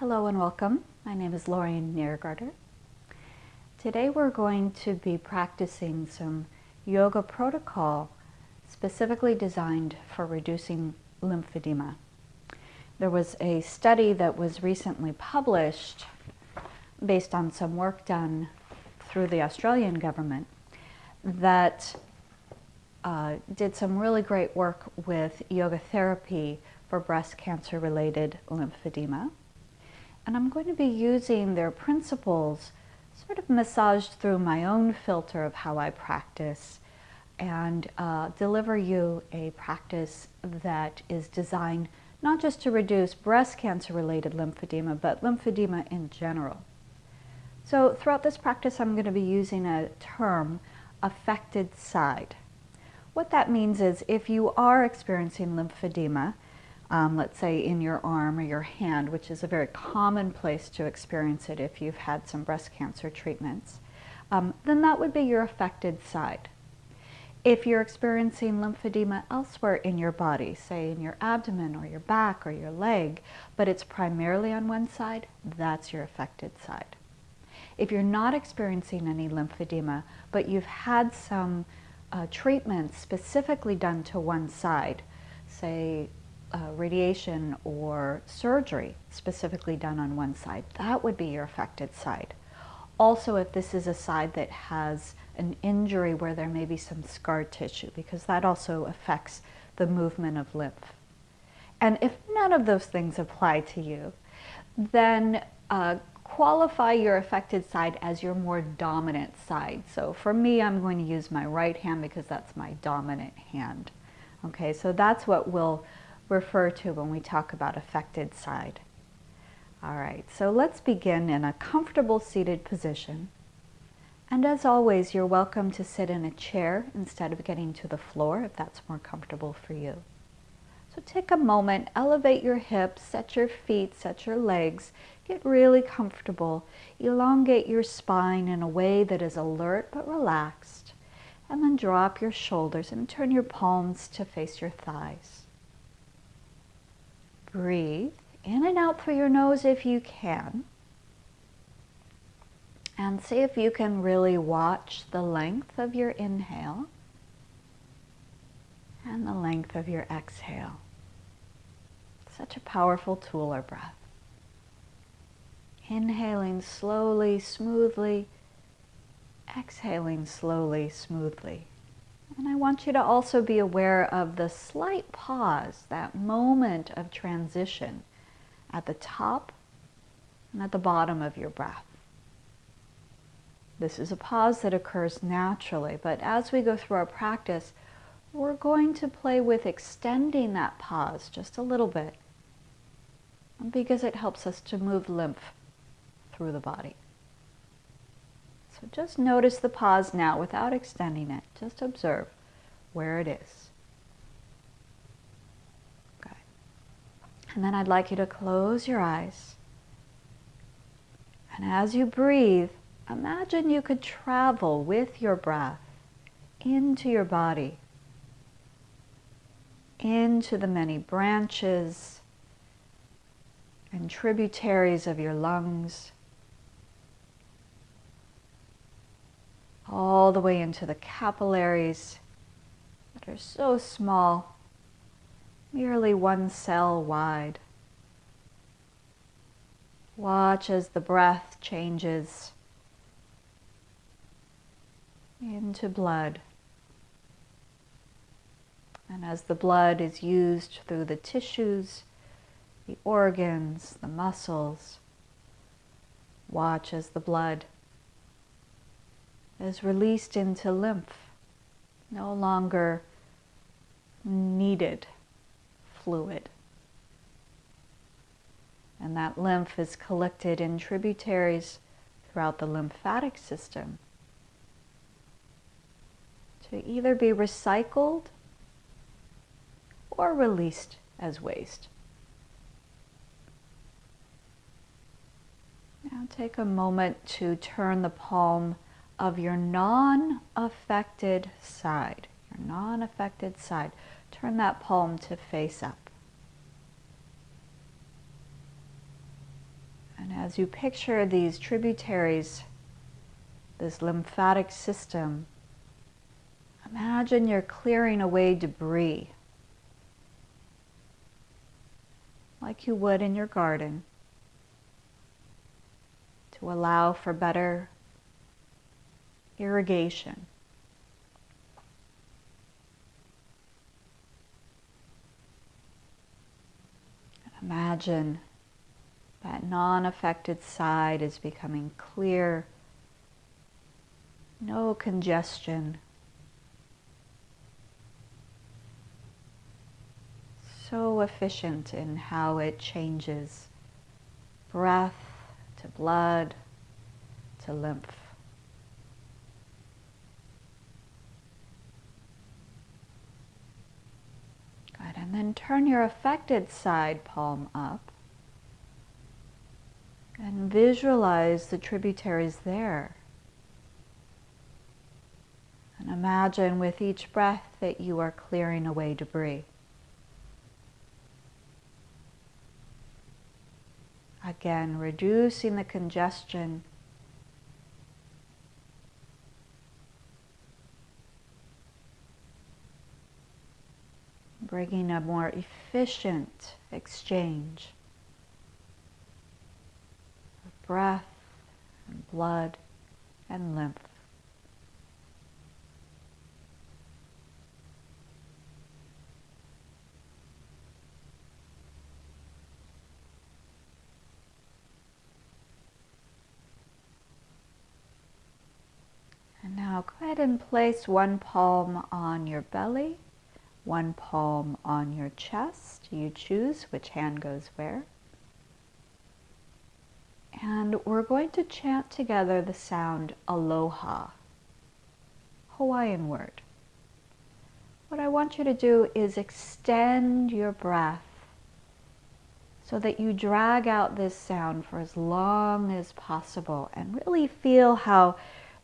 Hello and welcome. My name is Lorien. Today we're going to be practicing some yoga protocol specifically designed for reducing lymphedema. There was a study that was recently published based on some work done through the Australian government that did some really great work with yoga therapy for breast cancer related lymphedema. And I'm going to be using their principles sort of massaged through my own filter of how I practice and deliver you a practice that is designed not just to reduce breast cancer related lymphedema, but lymphedema in general. So throughout this practice, I'm going to be using a term, affected side. What that means is if you are experiencing lymphedema, let's say in your arm or your hand, which is a very common place to experience it if you've had some breast cancer treatments, then that would be your affected side. If you're experiencing lymphedema elsewhere in your body, say in your abdomen or your back or your leg, but it's primarily on one side, that's your affected side. If you're not experiencing any lymphedema, but you've had some treatments specifically done to one side, say radiation or surgery specifically done on one side, that would be your affected side. Also, if this is a side that has an injury where there may be some scar tissue, because that also affects the movement of lymph. And if none of those things apply to you, then qualify your affected side as your more dominant side. So for me, I'm going to use my right hand because that's my dominant hand. Okay, so that's what we'll refer to when we talk about affected side. All right, so let's begin in a comfortable seated position. And as always, you're welcome to sit in a chair instead of getting to the floor if that's more comfortable for you. So take a moment, elevate your hips, set your feet, set your legs, get really comfortable, elongate your spine in a way that is alert but relaxed, and then drop your shoulders and turn your palms to face your thighs. Breathe in and out through your nose if you can. And see if you can really watch the length of your inhale and the length of your exhale. Such a powerful tool, our breath. Inhaling slowly, smoothly, exhaling slowly, smoothly. And I want you to also be aware of the slight pause, that moment of transition at the top and at the bottom of your breath. This is a pause that occurs naturally, but as we go through our practice, we're going to play with extending that pause just a little bit because it helps us to move lymph through the body. So just notice the pause now without extending it. Just observe where it is. Okay. And then I'd like you to close your eyes. And as you breathe, imagine you could travel with your breath into your body, into the many branches and tributaries of your lungs, all the way into the capillaries that are so small, merely one cell wide. Watch as the breath changes into blood. And as the blood is used through the tissues, the organs, the muscles, watch as the blood is released into lymph, no longer needed fluid. And that lymph is collected in tributaries throughout the lymphatic system to either be recycled or released as waste. Now take a moment to turn the palm of your non-affected side. Your non-affected side. Turn that palm to face up. And as you picture these tributaries, this lymphatic system, imagine you're clearing away debris like you would in your garden to allow for better irrigation. Imagine that non-affected side is becoming clear, no congestion. So efficient in how it changes breath to blood to lymph. Good, and then turn your affected side palm up and visualize the tributaries there. And imagine with each breath that you are clearing away debris. Again, reducing the congestion. Bringing a more efficient exchange of breath and blood and lymph. And now go ahead and place one palm on your belly, one palm on your chest. You choose which hand goes where. And we're going to chant together the sound aloha, Hawaiian word. What I want you to do is extend your breath so that you drag out this sound for as long as possible and really feel how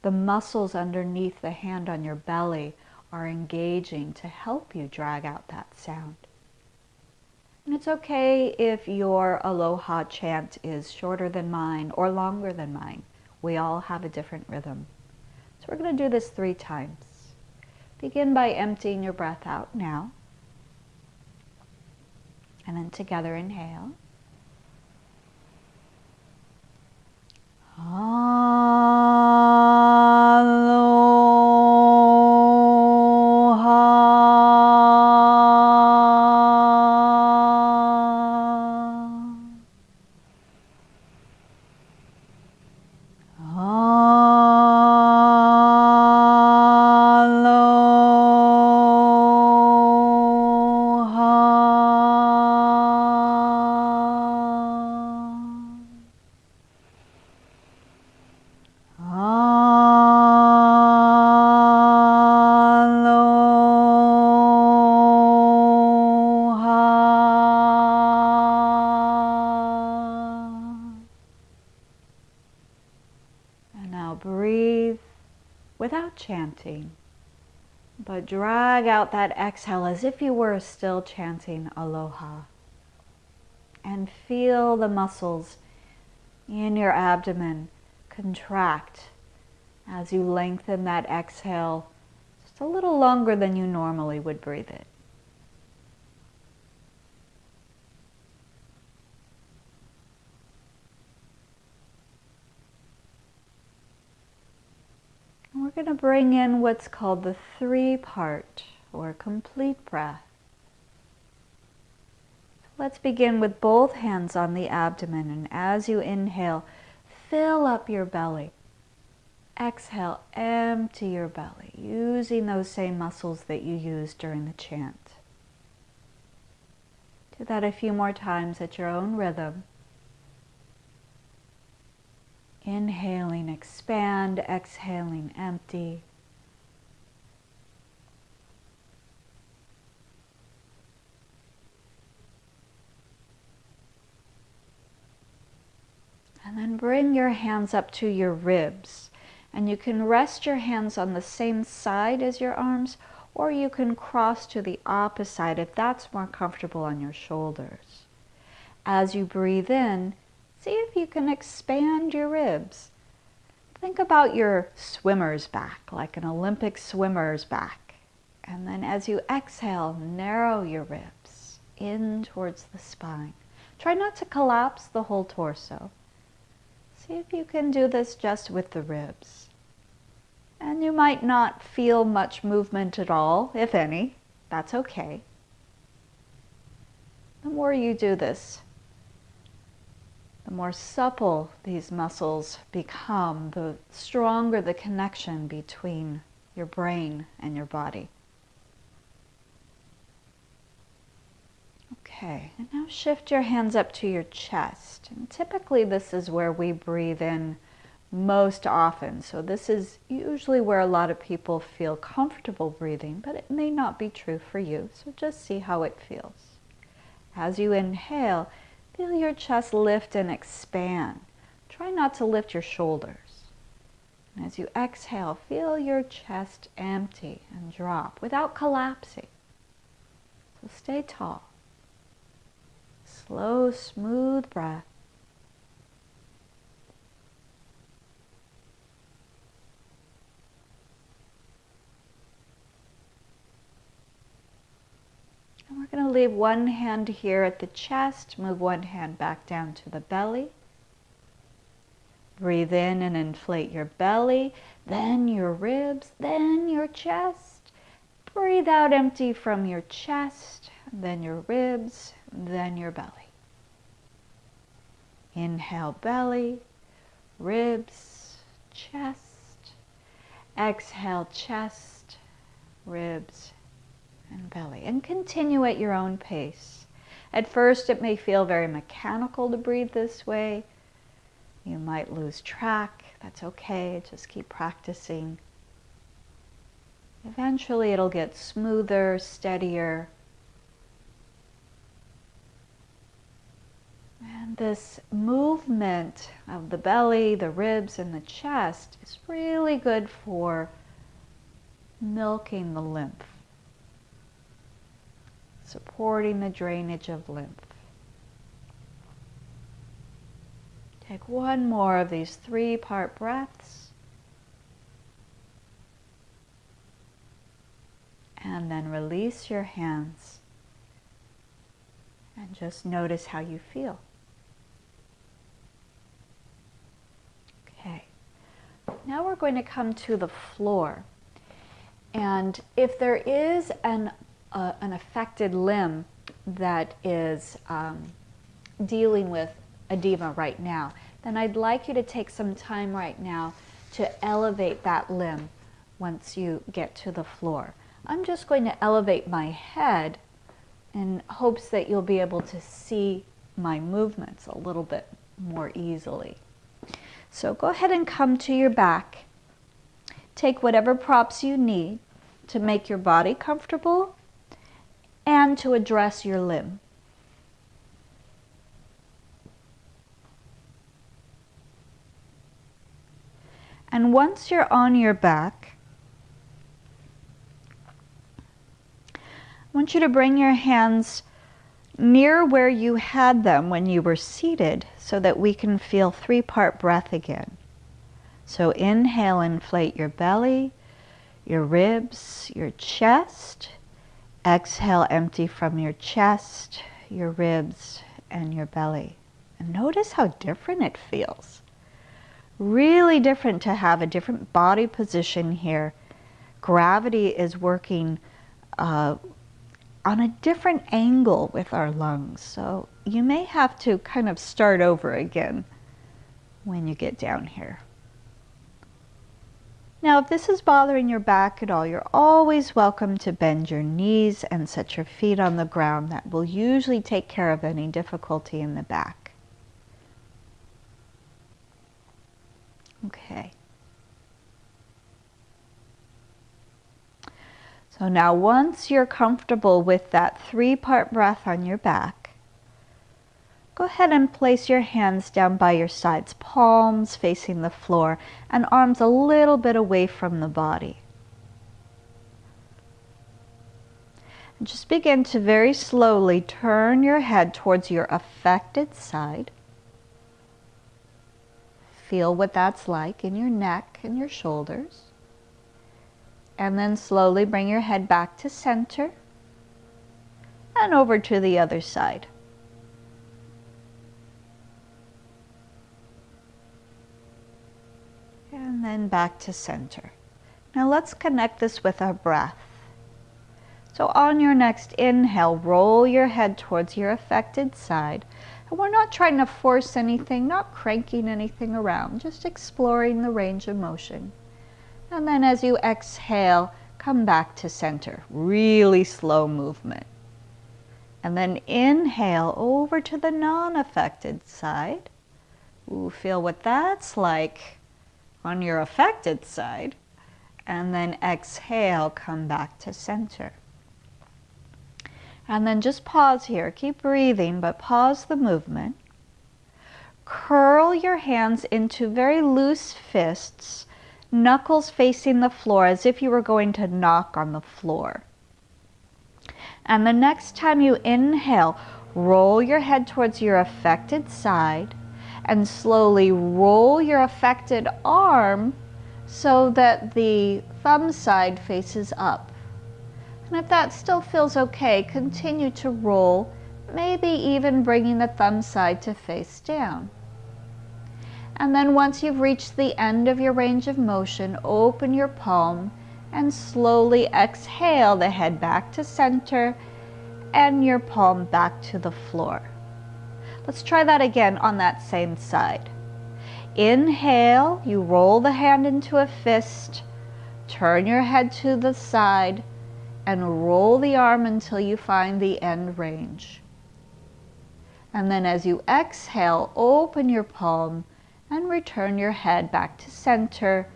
the muscles underneath the hand on your belly are engaging to help you drag out that sound. And it's okay if your aloha chant is shorter than mine or longer than mine. We all have a different rhythm. So we're going to do this 3 times. Begin by emptying your breath out now. And then together inhale. Without chanting, but drag out that exhale as if you were still chanting aloha. And feel the muscles in your abdomen contract as you lengthen that exhale just a little longer than you normally would breathe it. We're going to bring in what's called the 3-part or complete breath. Let's begin with both hands on the abdomen, and as you inhale, fill up your belly. Exhale, empty your belly, using those same muscles that you used during the chant. Do that a few more times at your own rhythm. Inhaling, expand, exhaling, empty. And then bring your hands up to your ribs. And you can rest your hands on the same side as your arms, or you can cross to the opposite side if that's more comfortable on your shoulders. As you breathe in, See if you can expand your ribs. Think about your swimmer's back, like an Olympic swimmer's back. And then as you exhale, narrow your ribs in towards the spine. Try not to collapse the whole torso. See if you can do this just with the ribs. And you might not feel much movement at all, if any. That's okay. The more you do this, the more supple these muscles become, the stronger the connection between your brain and your body. Okay, and now shift your hands up to your chest. And typically this is where we breathe in most often. So this is usually where a lot of people feel comfortable breathing, but it may not be true for you. So just see how it feels. As you inhale, feel your chest lift and expand. Try not to lift your shoulders. And as you exhale, feel your chest empty and drop without collapsing. So stay tall. Slow, smooth breath. And we're going to leave one hand here at the chest, move one hand back down to the belly. Breathe in and inflate your belly, then your ribs, then your chest. Breathe out, empty from your chest, then your ribs, then your belly. Inhale, belly, ribs, chest. Exhale, chest, ribs, and belly. And continue at your own pace. At first, it may feel very mechanical to breathe this way. You might lose track. That's okay. Just keep practicing. Eventually, it'll get smoother, steadier. And this movement of the belly, the ribs, and the chest is really good for milking the lymph, supporting the drainage of lymph. Take one more of these 3-part breaths. And then release your hands. And just notice how you feel. Okay. Now we're going to come to the floor. And if there is an affected limb that is dealing with edema right now, then I'd like you to take some time right now to elevate that limb once you get to the floor. I'm just going to elevate my head in hopes that you'll be able to see my movements a little bit more easily. So go ahead and come to your back. Take whatever props you need to make your body comfortable and to address your limb. And once you're on your back, I want you to bring your hands near where you had them when you were seated so that we can feel 3-part breath again. So inhale, inflate your belly, your ribs, your chest. Exhale, empty from your chest, your ribs, and your belly. And notice how different it feels. Really different to have a different body position here. Gravity is working on a different angle with our lungs. So you may have to kind of start over again when you get down here. Now, if this is bothering your back at all, you're always welcome to bend your knees and set your feet on the ground. That will usually take care of any difficulty in the back. Okay. So now once you're comfortable with that 3-part breath on your back, go ahead and place your hands down by your sides, palms facing the floor and arms a little bit away from the body. And just begin to very slowly turn your head towards your affected side. Feel what that's like in your neck and your shoulders. And then slowly bring your head back to center and over to the other side. And then back to center. Now let's connect this with our breath. So on your next inhale, roll your head towards your affected side. And we're not trying to force anything, not cranking anything around, just exploring the range of motion. And then as you exhale, come back to center. Really slow movement. And then inhale over to the non-affected side. Ooh, feel what that's like on your affected side. And then exhale, come back to center. And then just pause here. Keep breathing, but pause the movement. Curl your hands into very loose fists, knuckles facing the floor as if you were going to knock on the floor. And the next time you inhale, roll your head towards your affected side and slowly roll your affected arm so that the thumb side faces up. And if that still feels okay, continue to roll, maybe even bringing the thumb side to face down. And then once you've reached the end of your range of motion, open your palm and slowly exhale the head back to center and your palm back to the floor. Let's try that again on that same side. Inhale, you roll the hand into a fist, turn your head to the side, and roll the arm until you find the end range. And then as you exhale, open your palm and return your head back to center,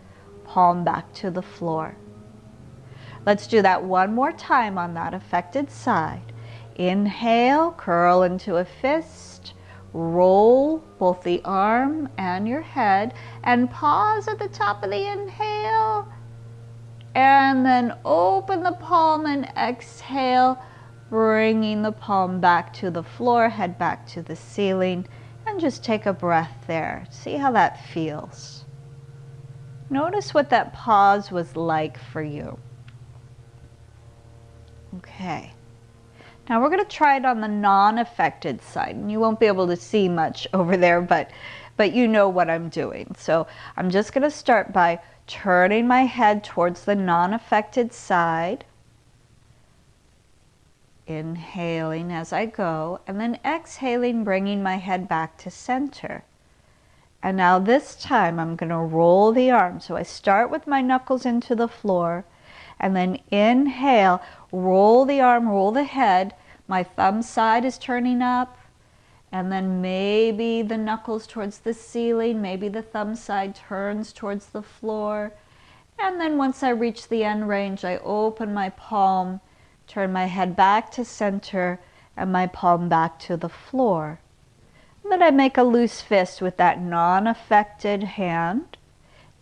palm back to the floor. Let's do that one more time on that affected side. Inhale, curl into a fist, roll both the arm and your head, and pause at the top of the inhale. And then open the palm and exhale, bringing the palm back to the floor, head back to the ceiling, and just take a breath there. See how that feels. Notice what that pause was like for you. Okay. Now we're going to try it on the non-affected side, and you won't be able to see much over there, but you know what I'm doing. So I'm just going to start by turning my head towards the non-affected side, inhaling as I go, and then exhaling, bringing my head back to center. And now this time I'm going to roll the arm. So I start with my knuckles into the floor, and then inhale, roll the arm, roll the head. My thumb side is turning up, and then maybe the knuckles towards the ceiling, maybe the thumb side turns towards the floor. And then once I reach the end range, I open my palm, turn my head back to center, and my palm back to the floor. And then I make a loose fist with that non-affected hand.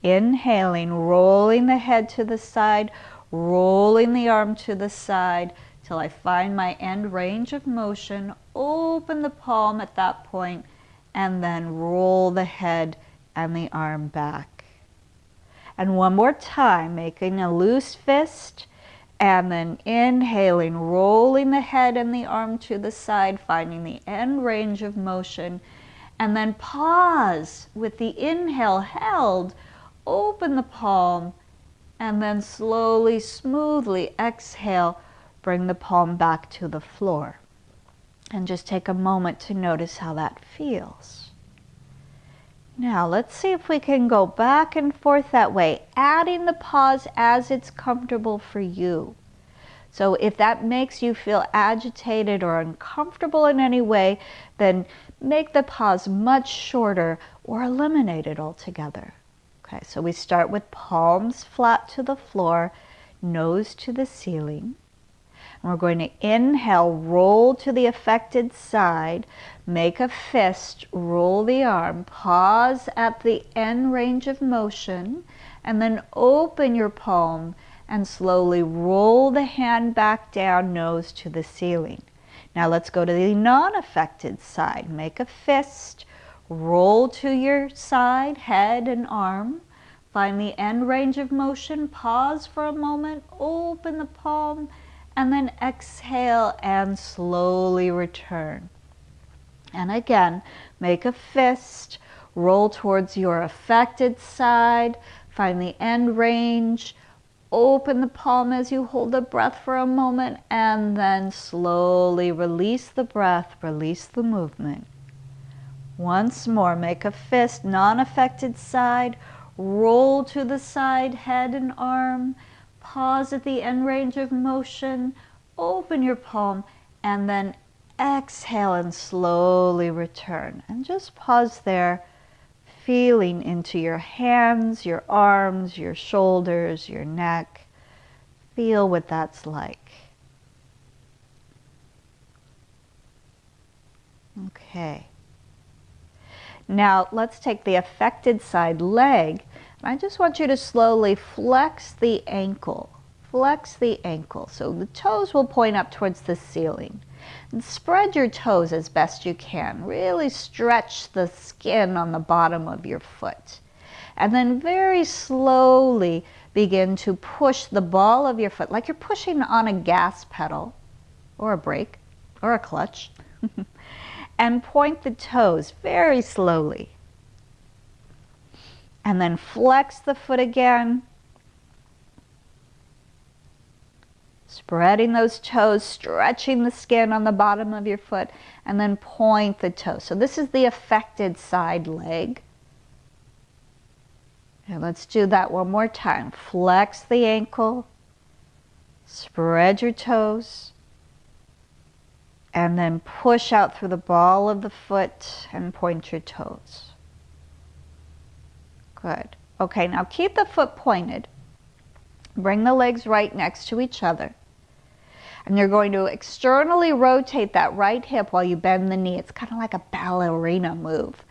Inhaling, rolling the head to the side, rolling the arm to the side till I find my end range of motion. Open the palm at that point and then roll the head and the arm back. And one more time, making a loose fist and then inhaling, rolling the head and the arm to the side, finding the end range of motion, and then pause with the inhale held, open the palm, and then slowly, smoothly exhale, bring the palm back to the floor. And just take a moment to notice how that feels. Now let's see if we can go back and forth that way, adding the pause as it's comfortable for you. So if that makes you feel agitated or uncomfortable in any way, then make the pause much shorter or eliminate it altogether. Okay, so we start with palms flat to the floor, nose to the ceiling. And we're going to inhale, roll to the affected side, make a fist, roll the arm, pause at the end range of motion, and then open your palm and slowly roll the hand back down, nose to the ceiling. Now let's go to the non-affected side. Make a fist, roll to your side, head and arm. Find the end range of motion, pause for a moment, open the palm, and then exhale and slowly return. And again, make a fist, roll towards your affected side, find the end range, open the palm as you hold the breath for a moment, and then slowly release the breath, release the movement. Once more, make a fist, non-affected side, roll to the side, head and arm, pause at the end range of motion, open your palm, and then exhale and slowly return. And just pause there, feeling into your hands, your arms, your shoulders, your neck. Feel what that's like. Okay. Now let's take the affected side leg. I just want you to slowly flex the ankle. Flex the ankle. So the toes will point up towards the ceiling. And spread your toes as best you can. Really stretch the skin on the bottom of your foot. And then very slowly begin to push the ball of your foot like you're pushing on a gas pedal or a brake or a clutch. And point the toes very slowly. And then flex the foot again. Spreading those toes, stretching the skin on the bottom of your foot, and then point the toes. So this is the affected side leg. And let's do that one more time. Flex the ankle, spread your toes, and then push out through the ball of the foot and point your toes. Good. Okay, now keep the foot pointed. Bring the legs right next to each other. And you're going to externally rotate that right hip while you bend the knee. It's kind of like a ballerina move.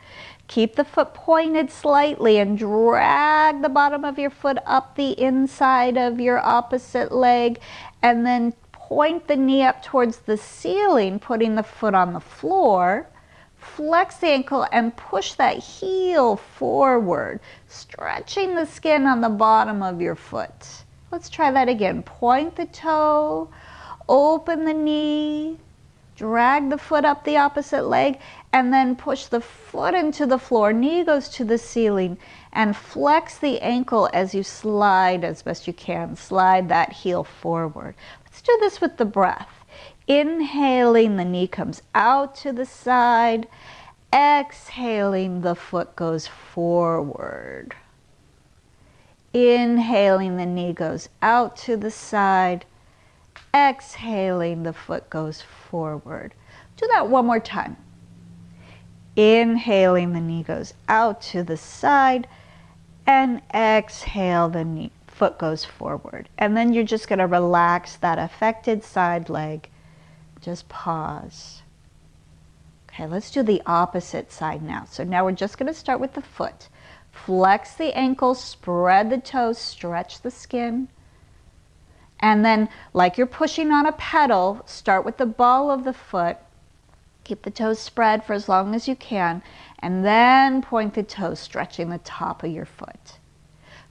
Keep the foot pointed slightly and drag the bottom of your foot up the inside of your opposite leg, and then point the knee up towards the ceiling, putting the foot on the floor. Flex the ankle and push that heel forward, stretching the skin on the bottom of your foot. Let's try that again. Point the toe, open the knee, drag the foot up the opposite leg, and then push the foot into the floor. Knee goes to the ceiling, and flex the ankle as you slide as best you can. Slide that heel forward. Let's do this with the breath. Inhaling, the knee comes out to the side. Exhaling, the foot goes forward. Inhaling, the knee goes out to the side. Exhaling, the foot goes forward. Do that one more time. Inhaling, the knee goes out to the side, and exhale, the foot goes forward. And then you're just going to relax that affected side leg. Just pause. Okay, let's do the opposite side now. So now we're just going to start with the foot. Flex the ankle, spread the toes, stretch the skin. And then, like you're pushing on a pedal, start with the ball of the foot. Keep the toes spread for as long as you can, and then point the toes, stretching the top of your foot.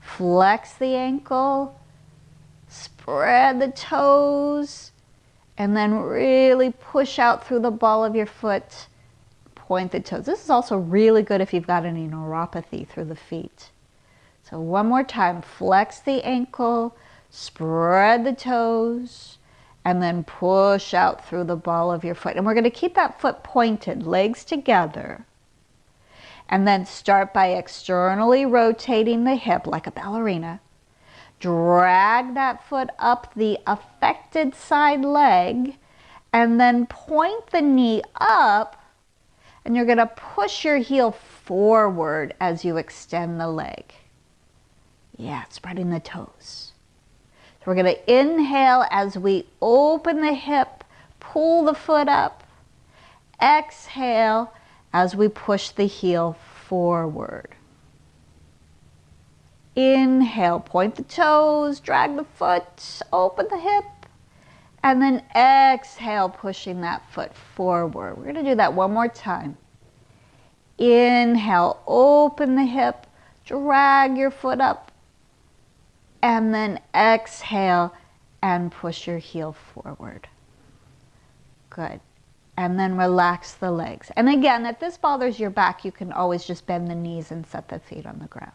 Flex the ankle, spread the toes, and then really push out through the ball of your foot. Point the toes. This is also really good if you've got any neuropathy through the feet. So one more time. Flex the ankle, spread the toes, and then push out through the ball of your foot. And we're going to keep that foot pointed, legs together. And then start by externally rotating the hip like a ballerina. Drag that foot up the affected side leg, and then point the knee up, and you're going to push your heel forward as you extend the leg. Yeah, spreading the toes. So we're going to inhale as we open the hip, pull the foot up. Exhale as we push the heel forward. Inhale, point the toes, drag the foot, open the hip, and then exhale, pushing that foot forward. We're going to do that one more time. Inhale, open the hip, drag your foot up, and then exhale and push your heel forward. Good. And then relax the legs. And again, if this bothers your back, you can always just bend the knees and set the feet on the ground.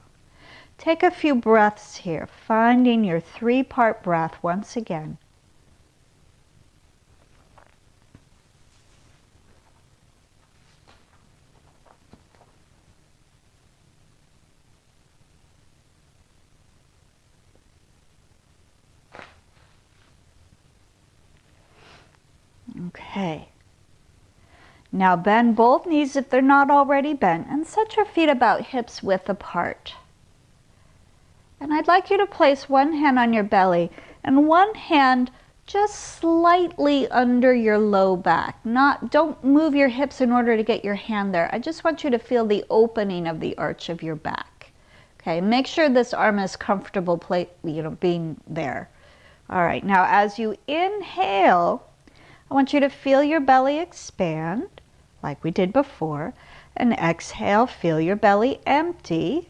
Take a few breaths here, finding your 3-part breath once again. Okay. Now bend both knees if they're not already bent, and set your feet about hips width apart. And I'd like you to place one hand on your belly and one hand just slightly under your low back. Don't move your hips in order to get your hand there. I just want you to feel the opening of the arch of your back. Okay, make sure this arm is comfortable being there. All right, now as you inhale, I want you to feel your belly expand, like we did before, and exhale, feel your belly empty.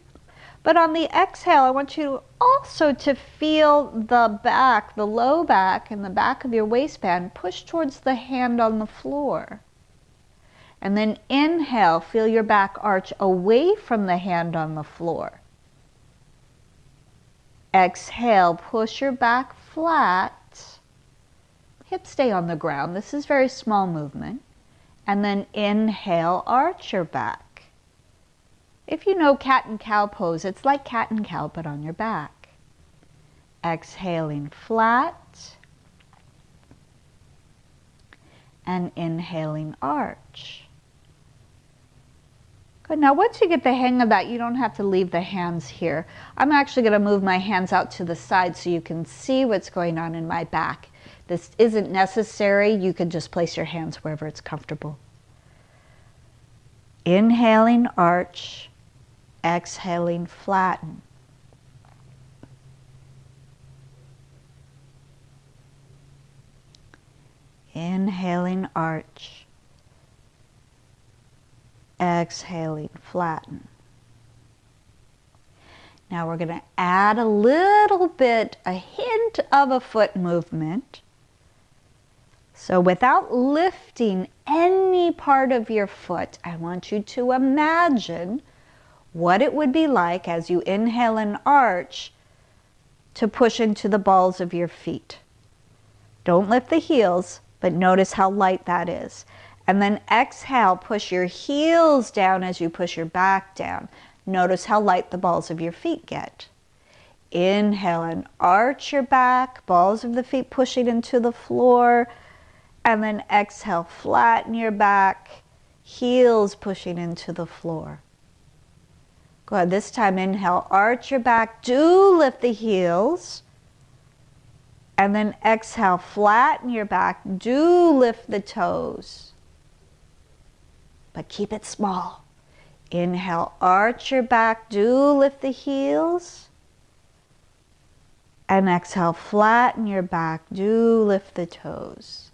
But on the exhale, I want you also to feel the back, the low back and the back of your waistband push towards the hand on the floor. And then inhale, feel your back arch away from the hand on the floor. Exhale, push your back flat. Hips stay on the ground. This is very small movement. And then inhale, arch your back. If you know cat and cow pose, it's like cat and cow, but on your back. Exhaling flat. And inhaling arch. Good. Now once you get the hang of that, you don't have to leave the hands here. I'm actually going to move my hands out to the side so you can see what's going on in my back. This isn't necessary. You can just place your hands wherever it's comfortable. Inhaling, arch. Exhaling, flatten. Inhaling, arch. Exhaling, flatten. Now we're going to add a hint of a foot movement. So without lifting any part of your foot, I want you to imagine what it would be like as you inhale and arch to push into the balls of your feet. Don't lift the heels, but notice how light that is. And then exhale, push your heels down as you push your back down. Notice how light the balls of your feet get. Inhale and arch your back, balls of the feet pushing into the floor. And then exhale, flatten your back, heels pushing into the floor. Good. This time inhale, arch your back, do lift the heels. And then exhale, flatten your back, do lift the toes. But keep it small. Inhale, arch your back, do lift the heels. And exhale, flatten your back, do lift the toes.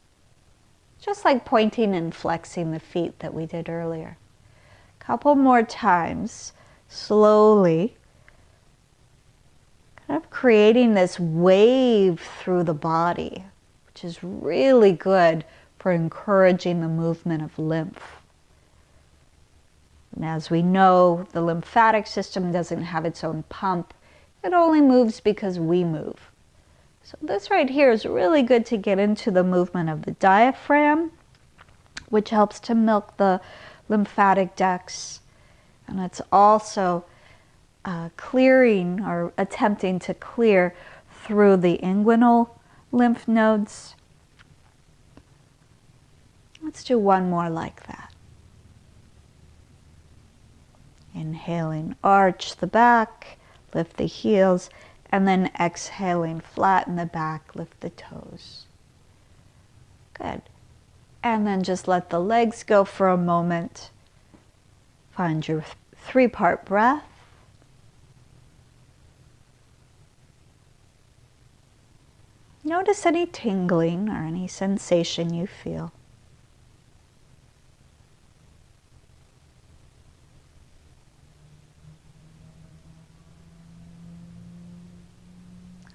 Just like pointing and flexing the feet that we did earlier. Couple more times. Slowly, kind of creating this wave through the body, which is really good for encouraging the movement of lymph. And as we know, the lymphatic system doesn't have its own pump. It only moves because we move. So this right here is really good to get into the movement of the diaphragm, which helps to milk the lymphatic ducts. And it's also clearing or attempting to clear through the inguinal lymph nodes. Let's do one more like that. Inhaling, arch the back, lift the heels, and then exhaling, flatten the back, lift the toes. Good. And then just let the legs go for a moment. Find your 3-part breath. Notice any tingling or any sensation you feel.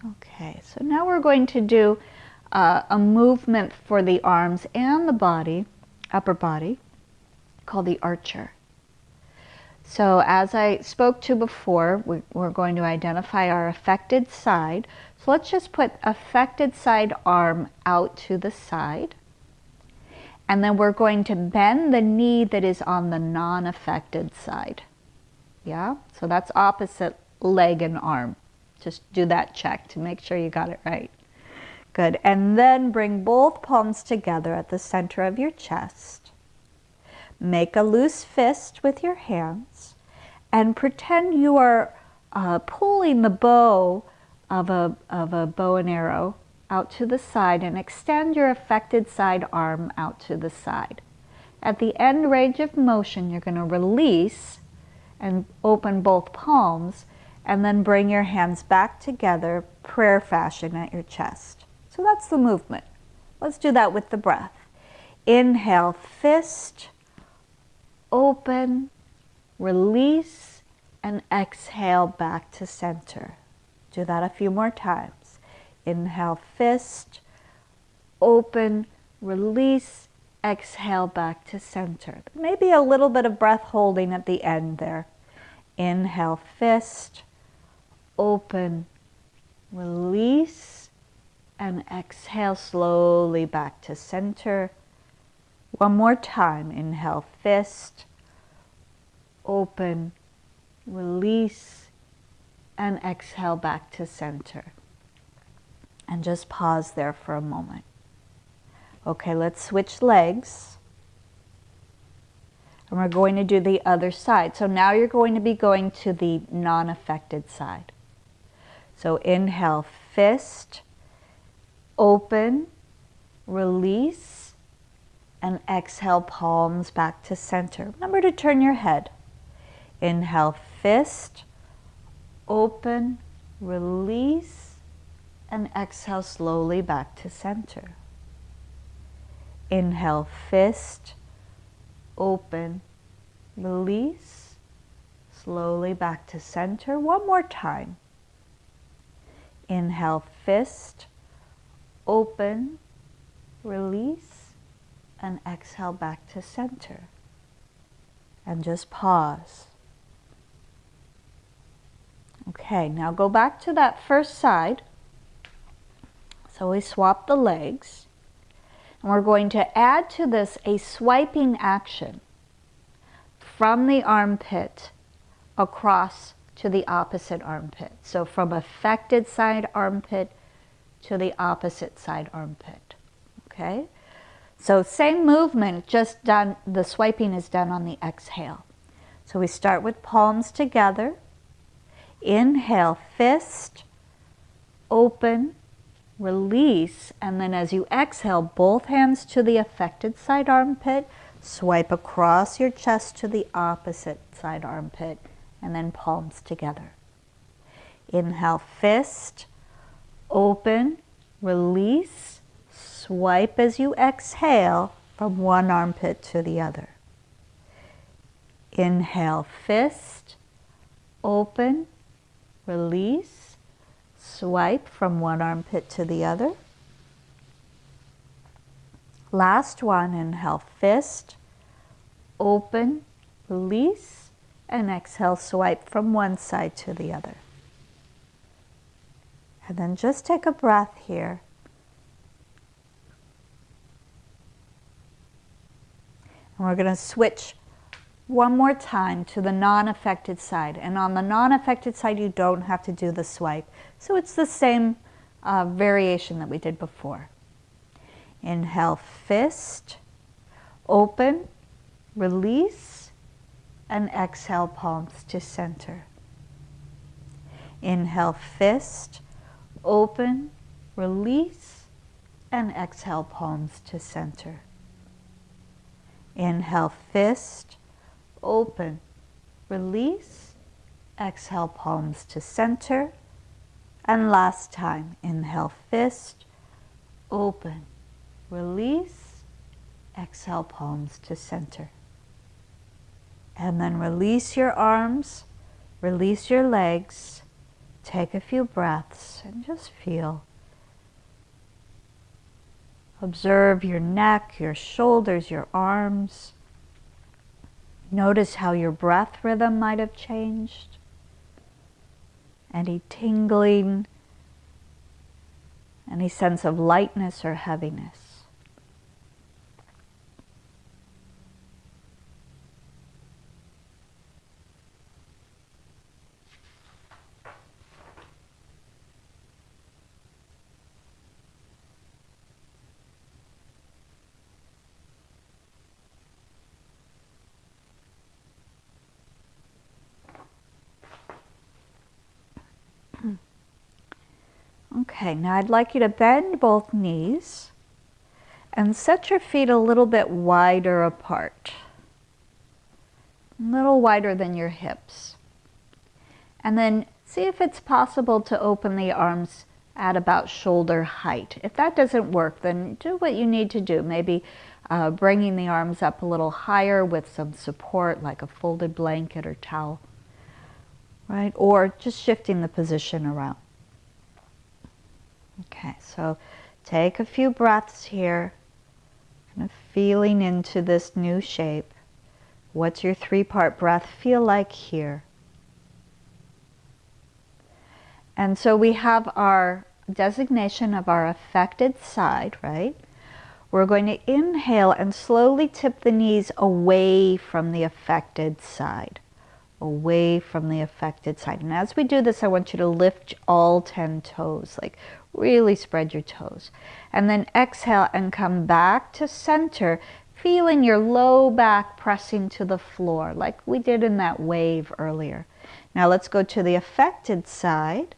Okay, so now we're going to do a movement for the arms and the body, upper body, called the archer. So as I spoke to before, we're going to identify our affected side. So let's just put affected side arm out to the side. And then we're going to bend the knee that is on the non-affected side. Yeah, so that's opposite leg and arm. Just do that check to make sure you got it right. Good, and then bring both palms together at the center of your chest. Make a loose fist with your hands and pretend you are pulling the bow of a bow and arrow out to the side, and extend your affected side arm out to the side. At the end range of motion, you're going to release and open both palms, and then bring your hands back together, prayer fashion, at your chest. So that's the movement. Let's do that with the breath. Inhale, fist, open, release, and exhale back to center. Do that a few more times. Inhale, fist, open, release, exhale back to center. Maybe a little bit of breath holding at the end there. Inhale, fist, open, release, and exhale slowly back to center. One more time. Inhale, fist, open, release, and exhale back to center. And just pause there for a moment. Okay, let's switch legs. And we're going to do the other side. So now you're going to be going to the non-affected side. So inhale, fist, open, release, and exhale, palms back to center. Remember to turn your head. Inhale, fist, open, release, and exhale slowly back to center. Inhale, fist, open, release, slowly back to center. One more time. Inhale, fist, open, release, and exhale back to center. And just pause. Okay, now go back to that first side. So we swap the legs, and we're going to add to this a swiping action from the armpit across to the opposite armpit. So from affected side armpit to the opposite side armpit. Okay? So same movement, just done, the swiping is done on the exhale. So we start with palms together. Inhale, fist, open, release, and then as you exhale, both hands to the affected side armpit, swipe across your chest to the opposite side armpit, and then palms together. Inhale, fist, open, release, swipe as you exhale from one armpit to the other. Inhale, fist, open, release, swipe from one armpit to the other. Last one, inhale, fist, open, release, and exhale, swipe from one side to the other. And then just take a breath here. And we're going to switch one more time to the non-affected side. And on the non-affected side, you don't have to do the swipe. So it's the same variation that we did before. Inhale, fist, open, release, and exhale, palms to center. Inhale, fist, open, release, and exhale, palms to center. Inhale, fist, open, release, exhale, palms to center. And last time, inhale, fist, open, release, exhale, palms to center. And then release your arms, release your legs, take a few breaths and just feel. Observe your neck, your shoulders, your arms. Notice how your breath rhythm might have changed. Any tingling, any sense of lightness or heaviness. Okay, now I'd like you to bend both knees and set your feet a little bit wider apart. A little wider than your hips. And then see if it's possible to open the arms at about shoulder height. If that doesn't work, then do what you need to do. Maybe bringing the arms up a little higher with some support, like a folded blanket or towel, right? Or just shifting the position around. Okay, so take a few breaths here, kind of feeling into this new shape. What's your 3-part breath feel like here? And so we have our designation of our affected side, right? We're going to inhale and slowly tip the knees away from the affected side. Away from the affected side. And as we do this, I want you to lift all 10 toes, like really spread your toes. And then exhale and come back to center, feeling your low back pressing to the floor, like we did in that wave earlier. Now let's go to the affected side.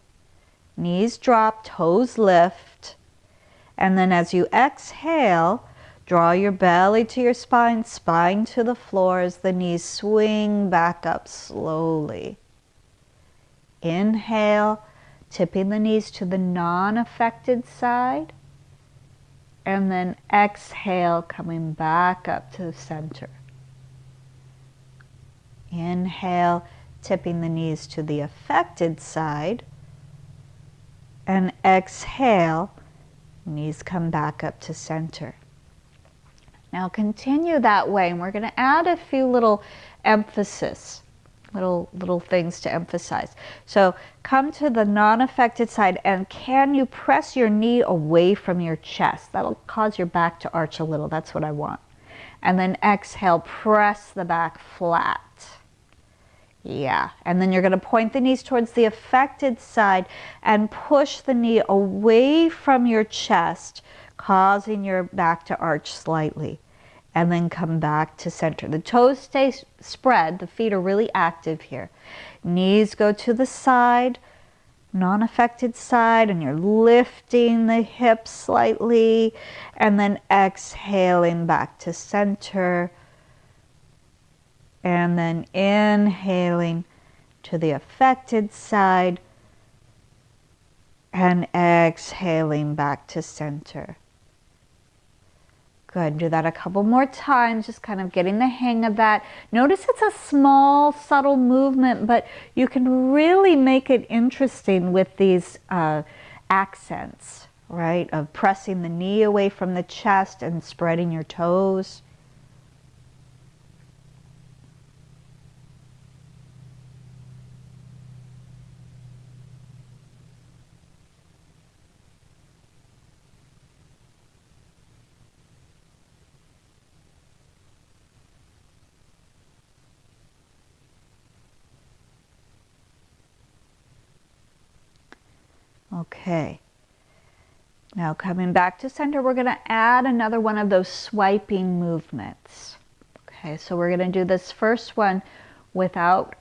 Knees drop, toes lift. And then as you exhale, draw your belly to your spine, spine to the floor as the knees swing back up slowly. Inhale, tipping the knees to the non-affected side. And then exhale, coming back up to the center. Inhale, tipping the knees to the affected side. And exhale, knees come back up to center. Now continue that way, and we're going to add a few little emphasis, little things to emphasize. So come to the non-affected side, and can you press your knee away from your chest? That'll cause your back to arch a little. That's what I want. And then exhale, press the back flat. Yeah, and then you're going to point the knees towards the affected side and push the knee away from your chest, causing your back to arch slightly. And then come back to center. The toes stay spread, the feet are really active here. Knees go to the side, non-affected side, and you're lifting the hips slightly, and then exhaling back to center. And then inhaling to the affected side and exhaling back to center. Good. Do that a couple more times, just kind of getting the hang of that. Notice it's a small, subtle movement, but you can really make it interesting with these accents, right? Of pressing the knee away from the chest and spreading your toes. Okay, now coming back to center, we're going to add another one of those swiping movements. Okay, so we're going to do this first one without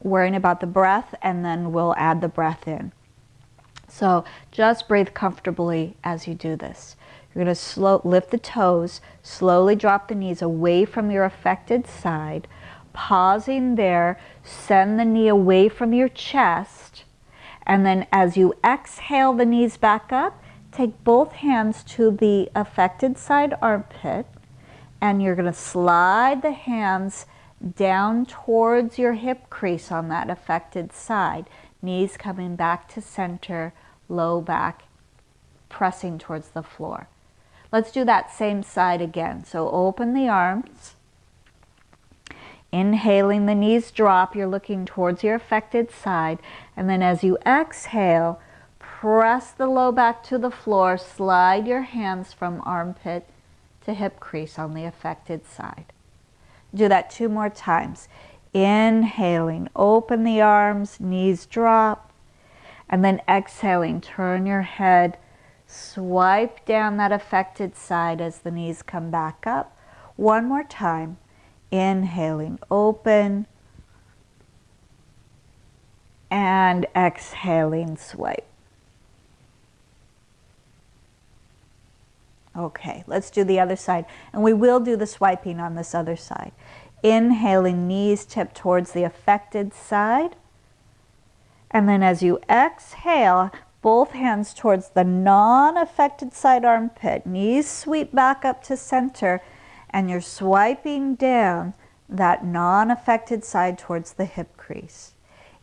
worrying about the breath, and then we'll add the breath in. So just breathe comfortably as you do this. You're going to lift the toes, slowly drop the knees away from your affected side, pausing there, send the knee away from your chest. And then as you exhale the knees back up, take both hands to the affected side armpit, and you're going to slide the hands down towards your hip crease on that affected side. knees coming back to center, low back pressing towards the floor. Let's do that same side again. So open the arms. Inhaling, the knees drop. You're looking towards your affected side. And then as you exhale, press the low back to the floor. Slide your hands from armpit to hip crease on the affected side. Do that 2 more times. Inhaling, open the arms, knees drop. And then exhaling, turn your head, swipe down that affected side as the knees come back up. 1 more time. Inhaling, open. And exhaling, swipe. Okay, let's do the other side. And we will do the swiping on this other side. Inhaling, knees tip towards the affected side. And then as you exhale, both hands towards the non-affected side armpit. Knees sweep back up to center. And you're swiping down that non-affected side towards the hip crease.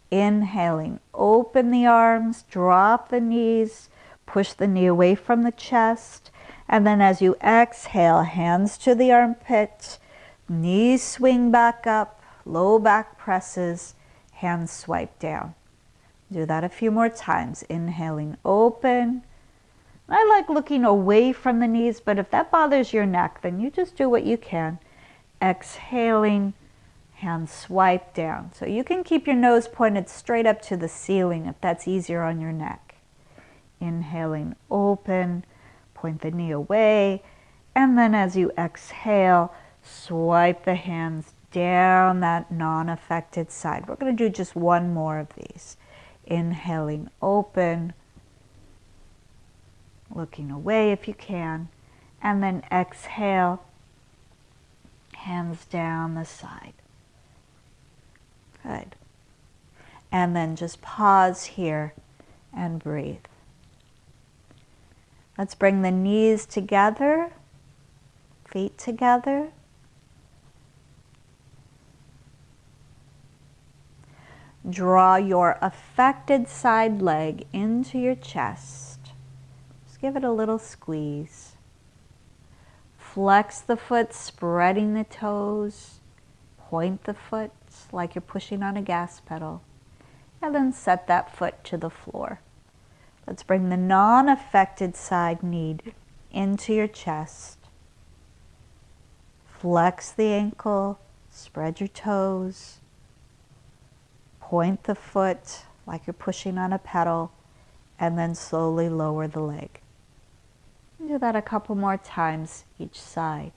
Inhaling, open the arms, drop the knees, push the knee away from the chest. And then as you exhale, hands to the armpit, knees swing back up, low back presses, hands swipe down. Do that a few more times. Inhaling, open. I like looking away from the knees, but if that bothers your neck, then you just do what you can. Exhaling, hands swipe down. So you can keep your nose pointed straight up to the ceiling if that's easier on your neck. Inhaling, open. Point the knee away, and then as you exhale, swipe the hands down that non-affected side. We're going to do just 1 more of these. Inhaling, open, looking away if you can, and then exhale, hands down the side. Good. And then just pause here and breathe. Let's bring the knees together, feet together. Draw your affected side leg into your chest. Just give it a little squeeze. Flex the foot, spreading the toes. Point the foot like you're pushing on a gas pedal. And then set that foot to the floor. Let's bring the non-affected side knee into your chest. Flex the ankle, spread your toes. Point the foot like you're pushing on a pedal, and then slowly lower the leg. Do that a couple more times each side.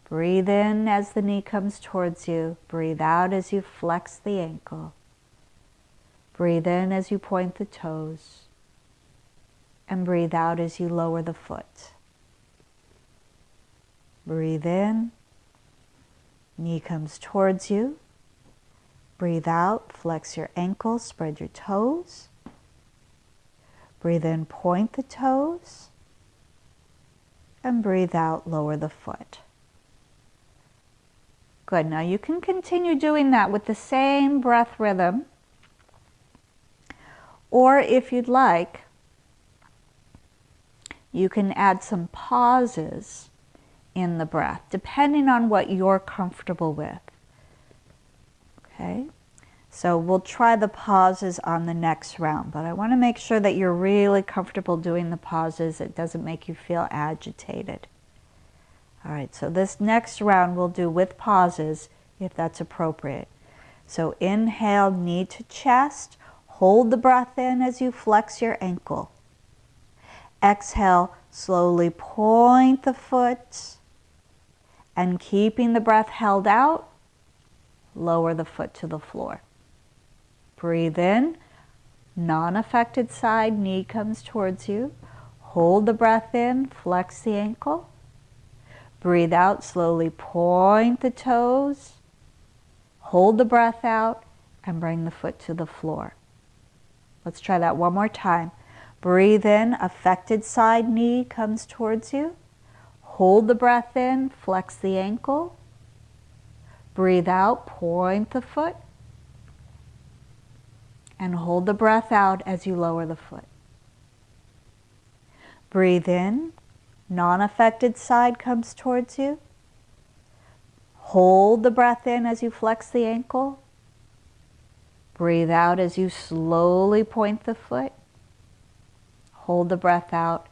Breathe in as the knee comes towards you. Breathe out as you flex the ankle. Breathe in as you point the toes. And breathe out as you lower the foot. Breathe in. Knee comes towards you. Breathe out, flex your ankles, spread your toes. Breathe in, point the toes. And breathe out, lower the foot. Good. Now you can continue doing that with the same breath rhythm. Or if you'd like, you can add some pauses in the breath, depending on what you're comfortable with. Okay, so we'll try the pauses on the next round, but I want to make sure that you're really comfortable doing the pauses. It doesn't make you feel agitated. All right, so this next round we'll do with pauses if that's appropriate. So inhale, knee to chest. Hold the breath in as you flex your ankle. Exhale, slowly point the foot, and keeping the breath held out, lower the foot to the floor. Breathe in, non-affected side, knee comes towards you. Hold the breath in, flex the ankle. Breathe out, slowly point the toes. Hold the breath out and bring the foot to the floor. Let's try that one more time. Breathe in, affected side, knee comes towards you. Hold the breath in, flex the ankle. Breathe out, point the foot. and hold the breath out as you lower the foot. Breathe in, non-affected side comes towards you. Hold the breath in as you flex the ankle. Breathe out as you slowly point the foot. Hold the breath out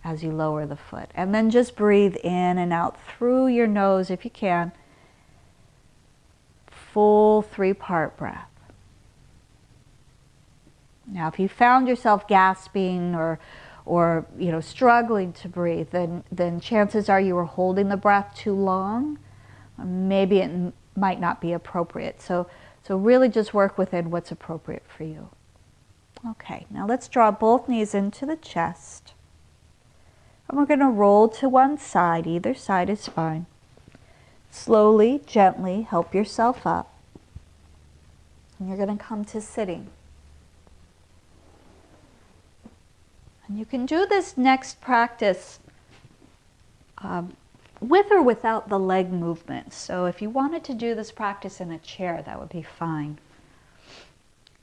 as you lower the foot. And then just breathe in and out through your nose if you can. Full 3-part breath. Now, if you found yourself gasping or struggling to breathe, then chances are you were holding the breath too long. Maybe it might not be appropriate. So really just work within what's appropriate for you. Okay, now let's draw both knees into the chest. And we're going to roll to one side. Either side is fine. Slowly, gently help yourself up. And you're going to come to sitting. And you can do this next practice with or without the leg movements. So if you wanted to do this practice in a chair, that would be fine.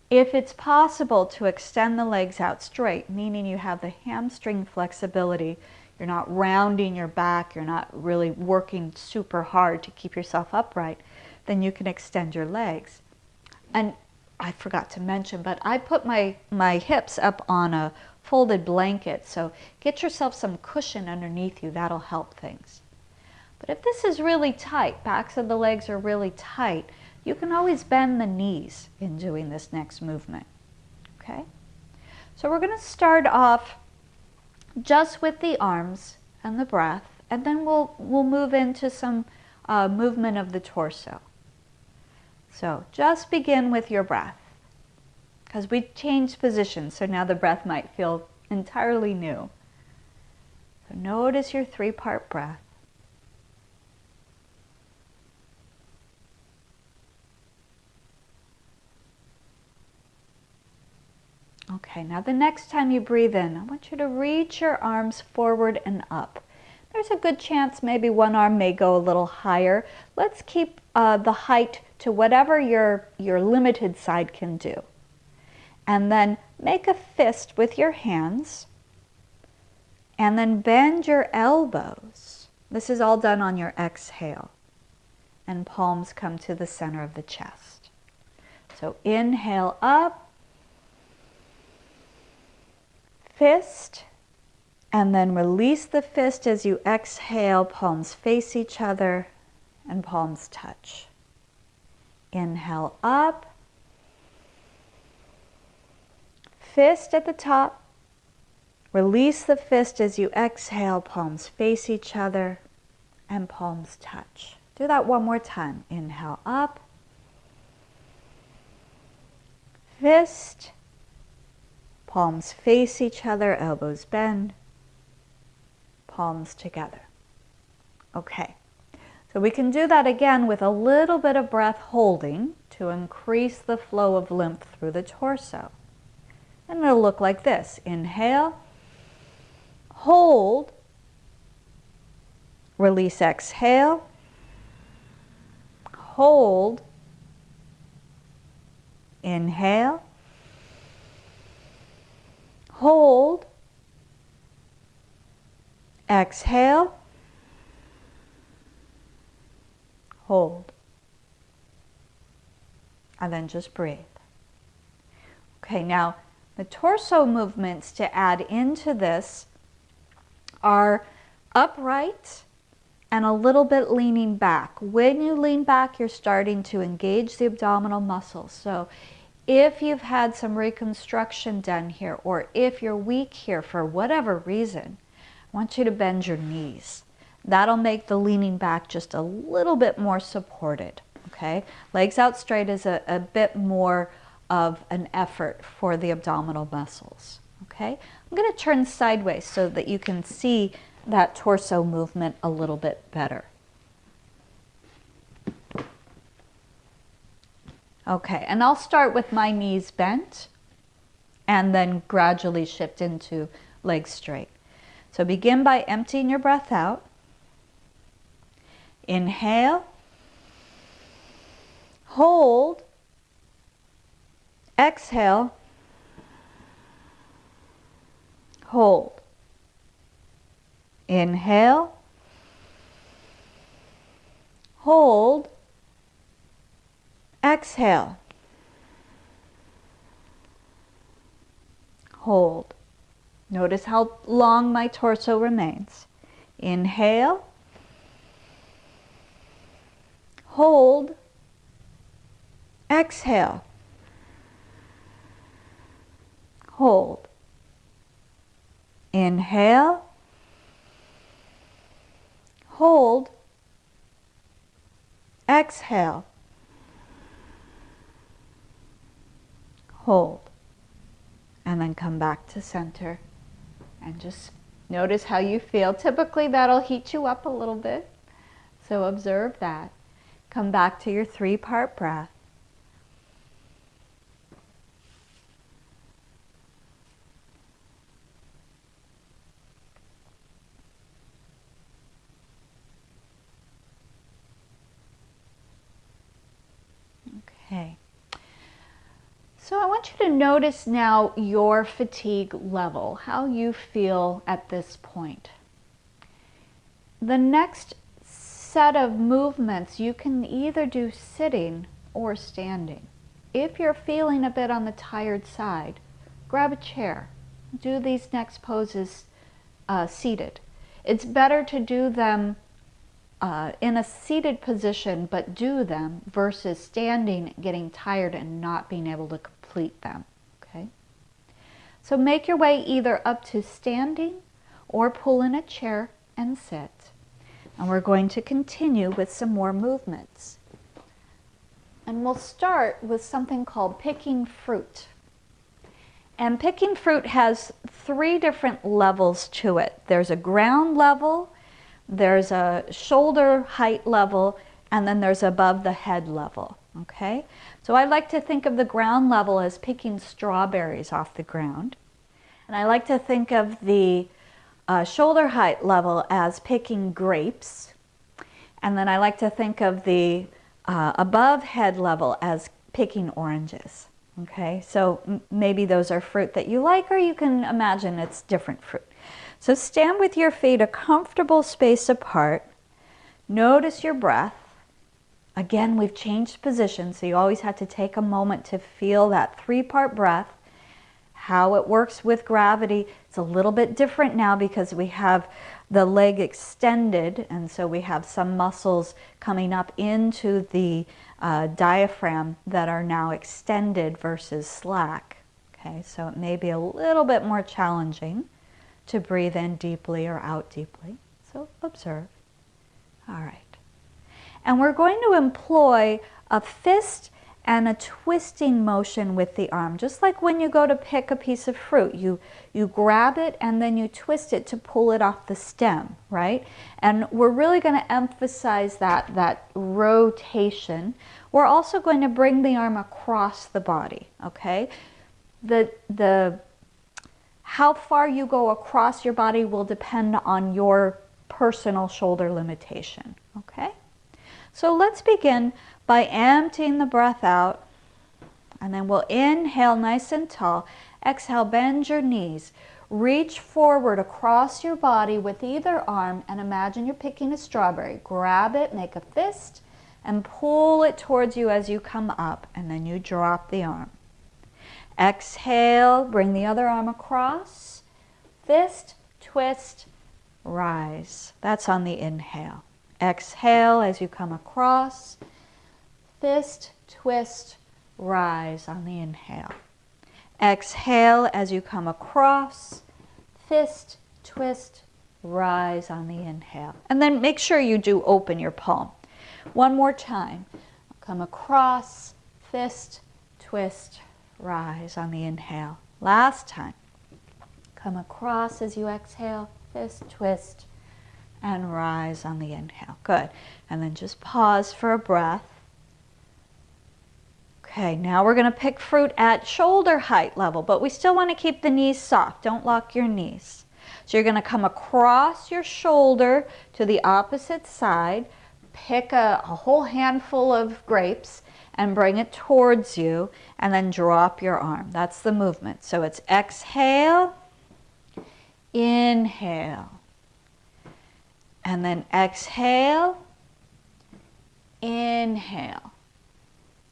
If it's possible to extend the legs out straight, meaning you have the hamstring flexibility, you're not rounding your back, you're not really working super hard to keep yourself upright, then you can extend your legs. And I forgot to mention, but I put my hips up on a folded blanket, so get yourself some cushion underneath you, that'll help things. But if this is really tight, backs of the legs are really tight, you can always bend the knees in doing this next movement, okay? So we're going to start off just with the arms and the breath, and then we'll move into some movement of the torso. So just begin with your breath, because we changed positions, so now the breath might feel entirely new. So notice your 3-part breath. Okay, now the next time you breathe in, I want you to reach your arms forward and up. There's a good chance maybe one arm may go a little higher. Let's keep the height to whatever your limited side can do. And then make a fist with your hands. And then bend your elbows. This is all done on your exhale. And palms come to the center of the chest. So inhale up. Fist, and then release the fist as you exhale, palms face each other and palms touch. Inhale up, fist at the top, release the fist as you exhale, palms face each other and palms touch. Do that one more time. Inhale up, fist, palms face each other, elbows bend, palms together. Okay, so we can do that again with a little bit of breath holding to increase the flow of lymph through the torso. And it'll look like this. Inhale, hold, release, exhale, hold, inhale, hold, exhale, hold, and then just breathe. Okay, now the torso movements to add into this are upright and a little bit leaning back. When you lean back, you're starting to engage the abdominal muscles. So if you've had some reconstruction done here, or if you're weak here for whatever reason, I want you to bend your knees. That'll make the leaning back just a little bit more supported, okay? Legs out straight is a bit more of an effort for the abdominal muscles, okay? I'm going to turn sideways so that you can see that torso movement a little bit better. Okay, and I'll start with my knees bent and then gradually shift into legs straight. So begin by emptying your breath out. Inhale, hold, Exhale. Hold. Inhale. Hold. Exhale. Hold. Notice how long my torso remains. Inhale. Hold. Exhale. Hold. Inhale. Hold. Exhale. Hold. And then come back to center and just notice how you feel. Typically that'll heat you up a little bit, so observe that. Come back to your 3-part breath. Okay. So I want you to notice now your fatigue level, how you feel at this point. The next set of movements you can either do sitting or standing. If you're feeling a bit on the tired side, grab a chair. Do these next poses seated. It's better to do them in a seated position, but do them versus standing, getting tired and not being able to complete them. Okay? So make your way either up to standing or pull in a chair and sit. And we're going to continue with some more movements. And we'll start with something called picking fruit. And picking fruit has 3 different levels to it. There's a ground level, there's a shoulder height level, and then there's above the head level. Okay? So I like to think of the ground level as picking strawberries off the ground. And I like to think of the shoulder height level as picking grapes. And then I like to think of the above head level as picking oranges. Okay, so maybe those are fruit that you like, or you can imagine it's different fruit. So stand with your feet a comfortable space apart. Notice your breath. Again, we've changed position, so you always have to take a moment to feel that 3-part breath, how it works with gravity. It's a little bit different now because we have the leg extended, and so we have some muscles coming up into the diaphragm that are now extended versus slack. Okay, so it may be a little bit more challenging to breathe in deeply or out deeply. So observe. All right. And we're going to employ a fist and a twisting motion with the arm. Just like when you go to pick a piece of fruit, you grab it and then you twist it to pull it off the stem, right? And we're really going to emphasize that rotation. We're also going to bring the arm across the body, okay? How far you go across your body will depend on your personal shoulder limitation, okay? So let's begin by emptying the breath out, and then we'll inhale nice and tall. Exhale, bend your knees. Reach forward across your body with either arm and imagine you're picking a strawberry. Grab it, make a fist, and pull it towards you as you come up, and then you drop the arm. Exhale, bring the other arm across. Fist, twist, rise. That's on the inhale. Exhale as you come across. Fist, twist, rise on the inhale. Exhale as you come across. Fist, twist, rise on the inhale. And then make sure you do open your palm. One more time. Come across, fist, twist, rise on the inhale. Last time. Come across as you exhale, fist, twist, and rise on the inhale. Good. And then just pause for a breath. Okay, now we're going to pick fruit at shoulder height level, but we still want to keep the knees soft. Don't lock your knees. So you're going to come across your shoulder to the opposite side, pick a whole handful of grapes, and bring it towards you, and then drop your arm. That's the movement. So it's exhale, inhale, and then exhale, inhale.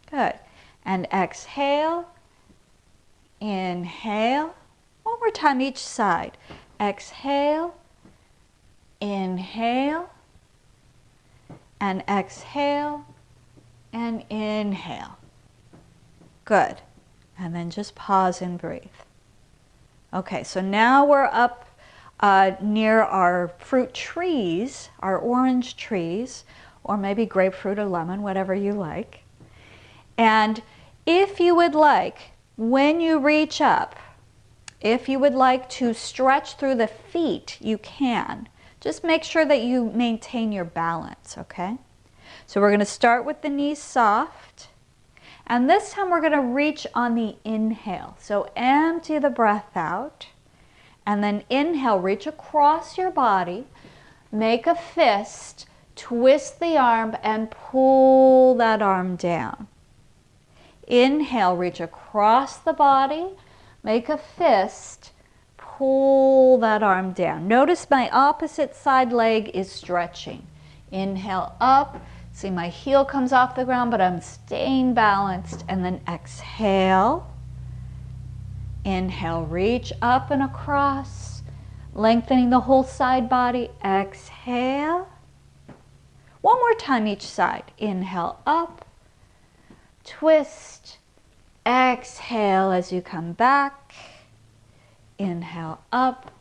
Good. And exhale, inhale. One more time each side. Exhale, inhale, and exhale, and inhale. Good. And then just pause and breathe. Okay, so now we're up near our fruit trees, our orange trees, or maybe grapefruit or lemon, whatever you like. And if you would like, when you reach up, if you would like to stretch through the feet, you can. Just make sure that you maintain your balance, okay? So we're going to start with the knees soft. And this time we're going to reach on the inhale. So empty the breath out. And then inhale, reach across your body. Make a fist, twist the arm, and pull that arm down. Inhale, reach across the body. Make a fist, pull that arm down. Notice my opposite side leg is stretching. Inhale up, see my heel comes off the ground, but I'm staying balanced. And then exhale. Inhale, reach up and across, lengthening the whole side body. Exhale. One more time each side. Inhale up, twist, exhale as you come back. Inhale up,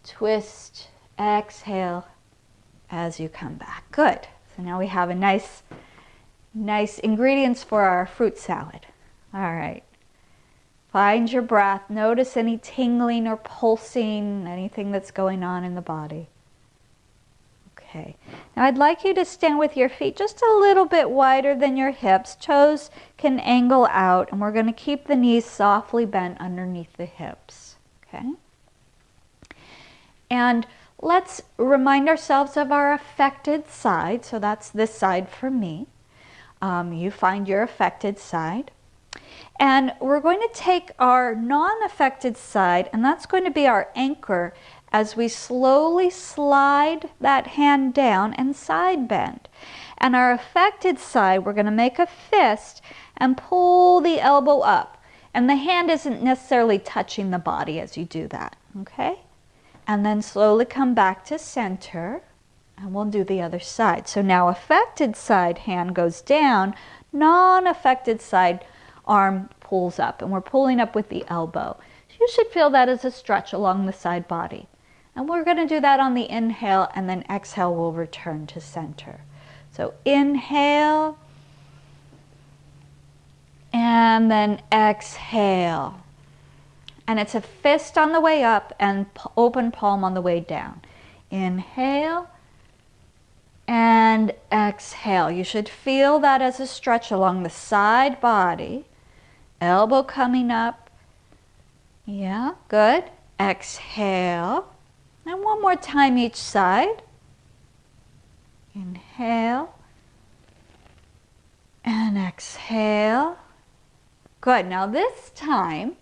twist, exhale as you come back. Good. So now we have a nice ingredients for our fruit salad. All right. Find your breath. Notice any tingling or pulsing, anything that's going on in the body. Okay. Now I'd like you to stand with your feet just a little bit wider than your hips. Toes can angle out, and we're going to keep the knees softly bent underneath the hips. Okay? And let's remind ourselves of our affected side. So that's this side for me. You find your affected side. And we're going to take our non-affected side, and that's going to be our anchor as we slowly slide that hand down and side bend. And our affected side, we're going to make a fist and pull the elbow up. And the hand isn't necessarily touching the body as you do that, okay? And then slowly come back to center, and we'll do the other side. So now affected side, hand goes down, non-affected side, arm pulls up, and we're pulling up with the elbow. So you should feel that as a stretch along the side body. And we're going to do that on the inhale, and then exhale, we'll return to center. So inhale, and then exhale. And it's a fist on the way up and open palm on the way down. Inhale and exhale. You should feel that as a stretch along the side body. Elbow coming up. Yeah, good. Exhale. And one more time each side. Inhale and exhale. Good. Now this time,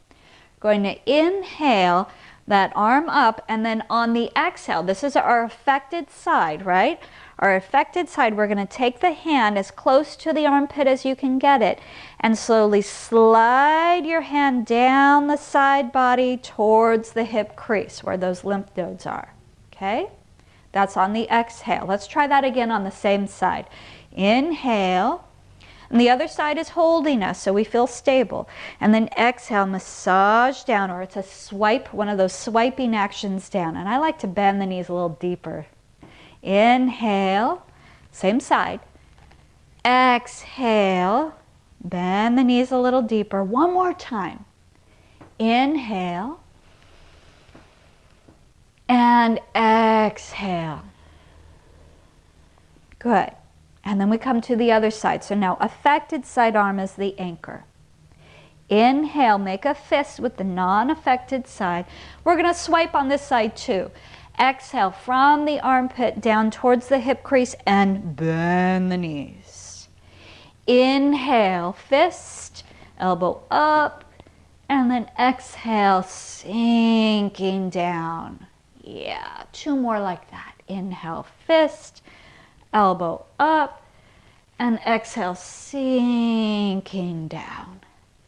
going to inhale that arm up, and then on the exhale, this is our affected side, right? Our affected side, we're going to take the hand as close to the armpit as you can get it, and slowly slide your hand down the side body towards the hip crease where those lymph nodes are, okay? That's on the exhale. Let's try that again on the same side. Inhale. And the other side is holding us, so we feel stable. And then exhale, massage down, or it's a swipe, one of those swiping actions down. And I like to bend the knees a little deeper. Inhale, same side. Exhale, bend the knees a little deeper. One more time. Inhale. And exhale. Good. And then we come to the other side. So now affected side arm is the anchor. Inhale, make a fist with the non-affected side. We're going to swipe on this side too. Exhale from the armpit down towards the hip crease and bend the knees. Inhale, fist, elbow up, and then exhale, sinking down. Yeah, 2 more like that. Inhale, fist, elbow up, and exhale, sinking down.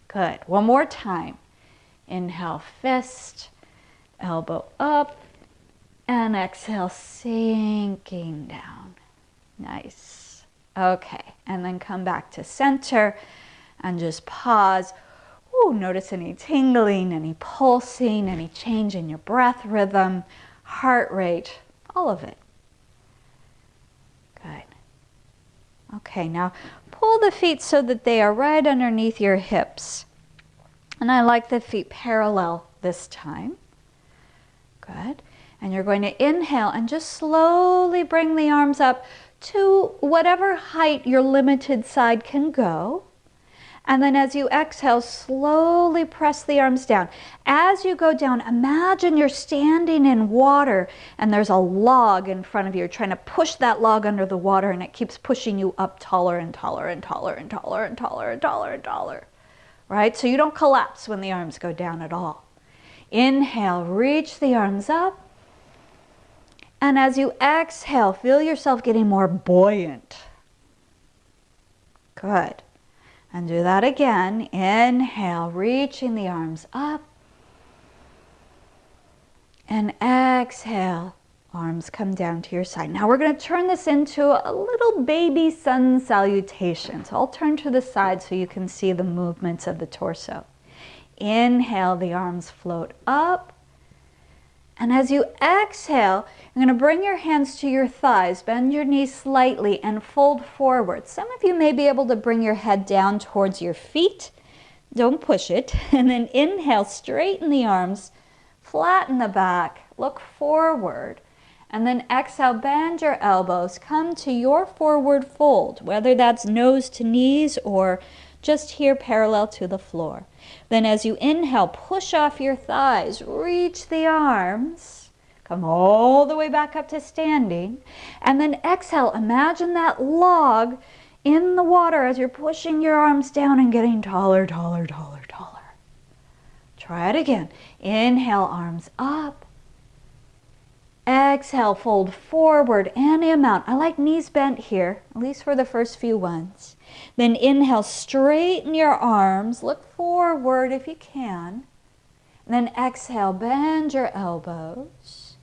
Good. 1 more time. Inhale, fist, elbow up, and exhale, sinking down. Nice. Okay, and then come back to center and just pause. Ooh, notice any tingling, any pulsing, any change in your breath rhythm, heart rate, all of it. Good. Okay, now pull the feet so that they are right underneath your hips. And I like the feet parallel this time. Good. And you're going to inhale and just slowly bring the arms up to whatever height your limited side can go. And then as you exhale, slowly press the arms down. As you go down, imagine you're standing in water and there's a log in front of you. You're trying to push that log under the water and it keeps pushing you up taller and taller and taller and taller and taller and taller and taller. Right? So you don't collapse when the arms go down at all. Inhale, reach the arms up. And as you exhale, feel yourself getting more buoyant. Good. And do that again. Inhale, reaching the arms up. And exhale, arms come down to your side. Now we're going to turn this into a little baby sun salutation. So I'll turn to the side so you can see the movements of the torso. Inhale, the arms float up. And as you exhale, you're going to bring your hands to your thighs, bend your knees slightly, and fold forward. Some of you may be able to bring your head down towards your feet. Don't push it. And then inhale, straighten the arms, flatten the back, look forward. And then exhale, bend your elbows, come to your forward fold, whether that's nose to knees or just here parallel to the floor. Then as you inhale, push off your thighs, reach the arms, come all the way back up to standing. And then exhale, imagine that log in the water as you're pushing your arms down and getting taller, taller, taller, taller. Try it again. Inhale, arms up. Exhale, fold forward any amount. I like knees bent here, at least for the first few ones. Then inhale, straighten your arms, look forward if you can. And then exhale, bend your elbows.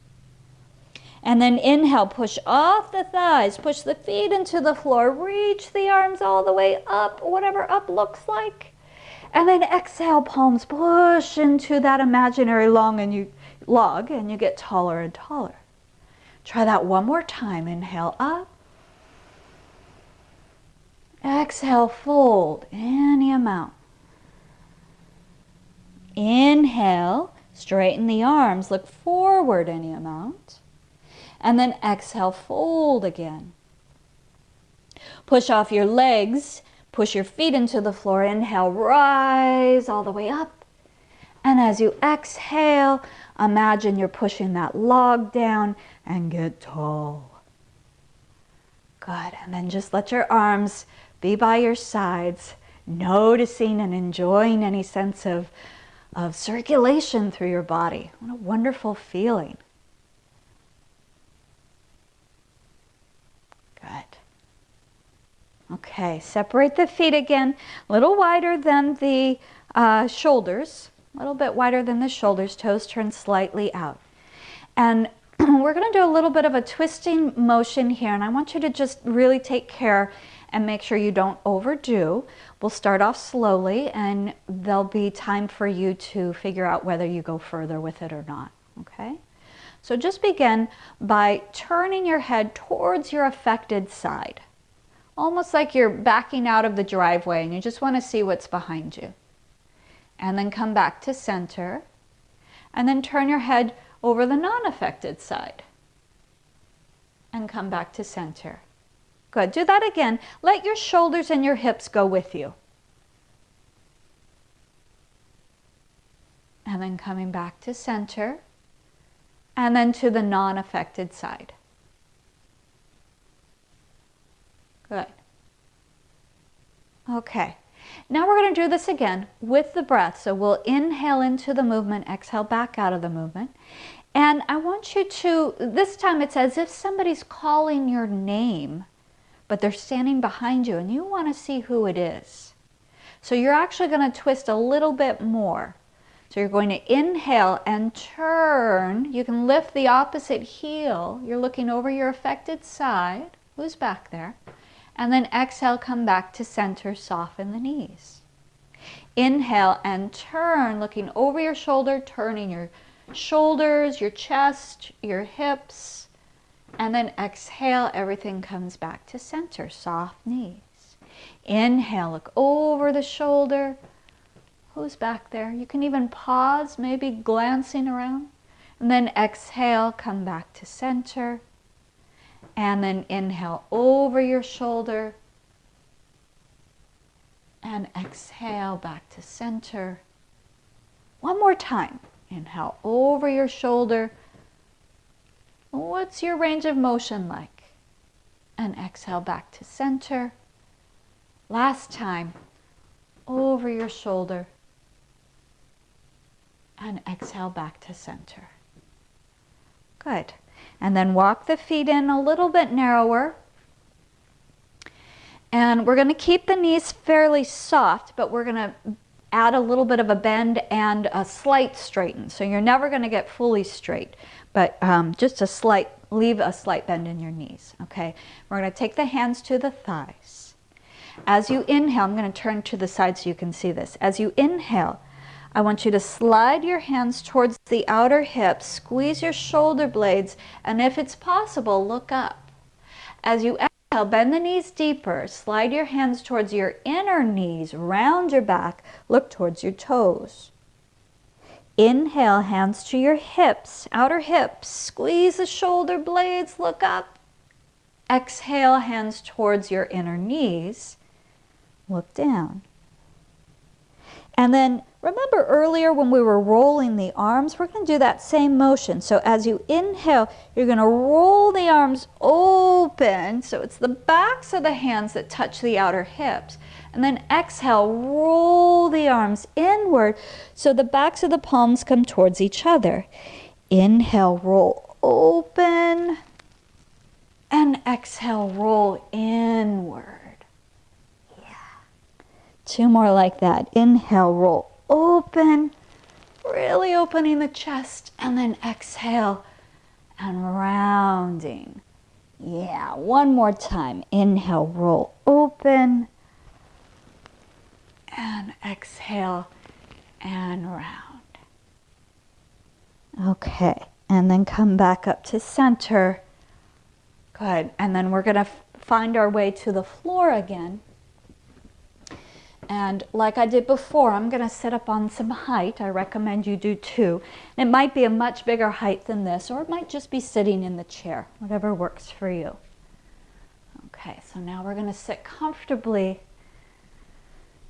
And then inhale, push off the thighs, push the feet into the floor, reach the arms all the way up, whatever up looks like. And then exhale, palms push into that imaginary log and you get taller and taller. Try that one more time. Inhale up. Exhale, fold any amount. Inhale, straighten the arms, look forward any amount. And then exhale, fold again. Push off your legs, push your feet into the floor. Inhale, rise all the way up. And as you exhale, imagine you're pushing that log down and get tall. Good. And then just let your arms be by your sides, noticing and enjoying any sense of circulation through your body. What a wonderful feeling. Good. Okay, separate the feet again, a little wider than the shoulders, a little bit wider than the shoulders, toes turn slightly out. And we're going to do a little bit of a twisting motion here, and I want you to just really take care and make sure you don't overdo. We'll start off slowly, and there'll be time for you to figure out whether you go further with it or not, okay? So just begin by turning your head towards your affected side, almost like you're backing out of the driveway and you just want to see what's behind you. And then come back to center, and then turn your head over the non-affected side and come back to center. Good. Do that again. Let your shoulders and your hips go with you. And then coming back to center, and then to the non-affected side. Good. Okay. Now we're going to do this again with the breath. So we'll inhale into the movement, exhale back out of the movement. And I want you to, this time it's as if somebody's calling your name, but they're standing behind you and you want to see who it is. So you're actually going to twist a little bit more. So you're going to inhale and turn. You can lift the opposite heel. You're looking over your affected side. Who's back there? And then exhale, come back to center, soften the knees. Inhale and turn, looking over your shoulder, turning your shoulders, your chest, your hips. And then exhale, everything comes back to center, soft knees. Inhale, look over the shoulder. Who's back there? You can even pause, maybe glancing around. And then exhale, come back to center. And then inhale over your shoulder. And exhale back to center. One more time. Inhale over your shoulder. What's your range of motion like? And exhale back to center. Last time, over your shoulder. And exhale back to center. Good. And then walk the feet in a little bit narrower. And we're going to keep the knees fairly soft, but we're going to add a little bit of a bend and a slight straighten. So you're never going to get fully straight, but just a slight, leave a slight bend in your knees. Okay. We're going to take the hands to the thighs. As you inhale, I'm going to turn to the side so you can see this. As you inhale, I want you to slide your hands towards the outer hips, squeeze your shoulder blades, and if it's possible, look up. As you exhale, bend the knees deeper, slide your hands towards your inner knees, round your back, look towards your toes. Inhale, hands to your hips, outer hips, squeeze the shoulder blades, look up. Exhale, hands towards your inner knees, look down. And then remember earlier when we were rolling the arms, we're going to do that same motion. So as you inhale, you're going to roll the arms open. So it's the backs of the hands that touch the outer hips. And then exhale, roll the arms inward so the backs of the palms come towards each other. Inhale, roll open. And exhale, roll inward. Two more like that. Inhale, roll open, really opening the chest, and then exhale and rounding. Yeah, one more time. Inhale, roll open, and exhale and round. Okay, and then come back up to center. Good, and then we're going to find our way to the floor again. And like I did before, I'm going to sit up on some height. I recommend you do too. It might be a much bigger height than this, or it might just be sitting in the chair, whatever works for you. Okay, so now we're going to sit comfortably.